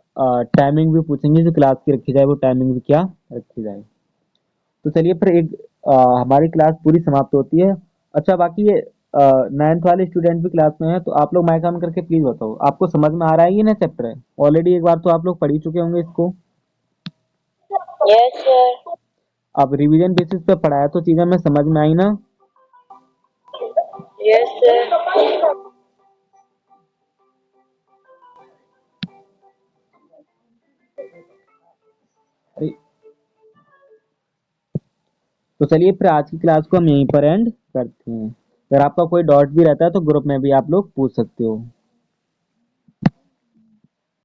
टाइमिंग भी पूछेंगे, जो क्लास की रखी जाए वो टाइमिंग भी क्या रखी जाए। तो चलिए फिर एक हमारी क्लास पूरी समाप्त होती है। अच्छा, बाकी ये 9th वाले स्टूडेंट भी क्लास में है, तो आप लोग माइक ऑन करके प्लीज बताओ, आपको समझ में आ रहा है ये ना चैप्टर है? ऑलरेडी एक बार तो आप लोग पढ़ ही चुके होंगे इसको। Yes sir. अब रिवीजन बेसिस पे पढ़ाया तो चीजें हमें समझ में आई ना? Yes sir. अरे, तो चलिए फिर आज की क्लास को हम यहीं पर एंड करते हैं। अगर आपका कोई डाउट भी रहता है तो ग्रुप में भी आप लोग पूछ सकते हो।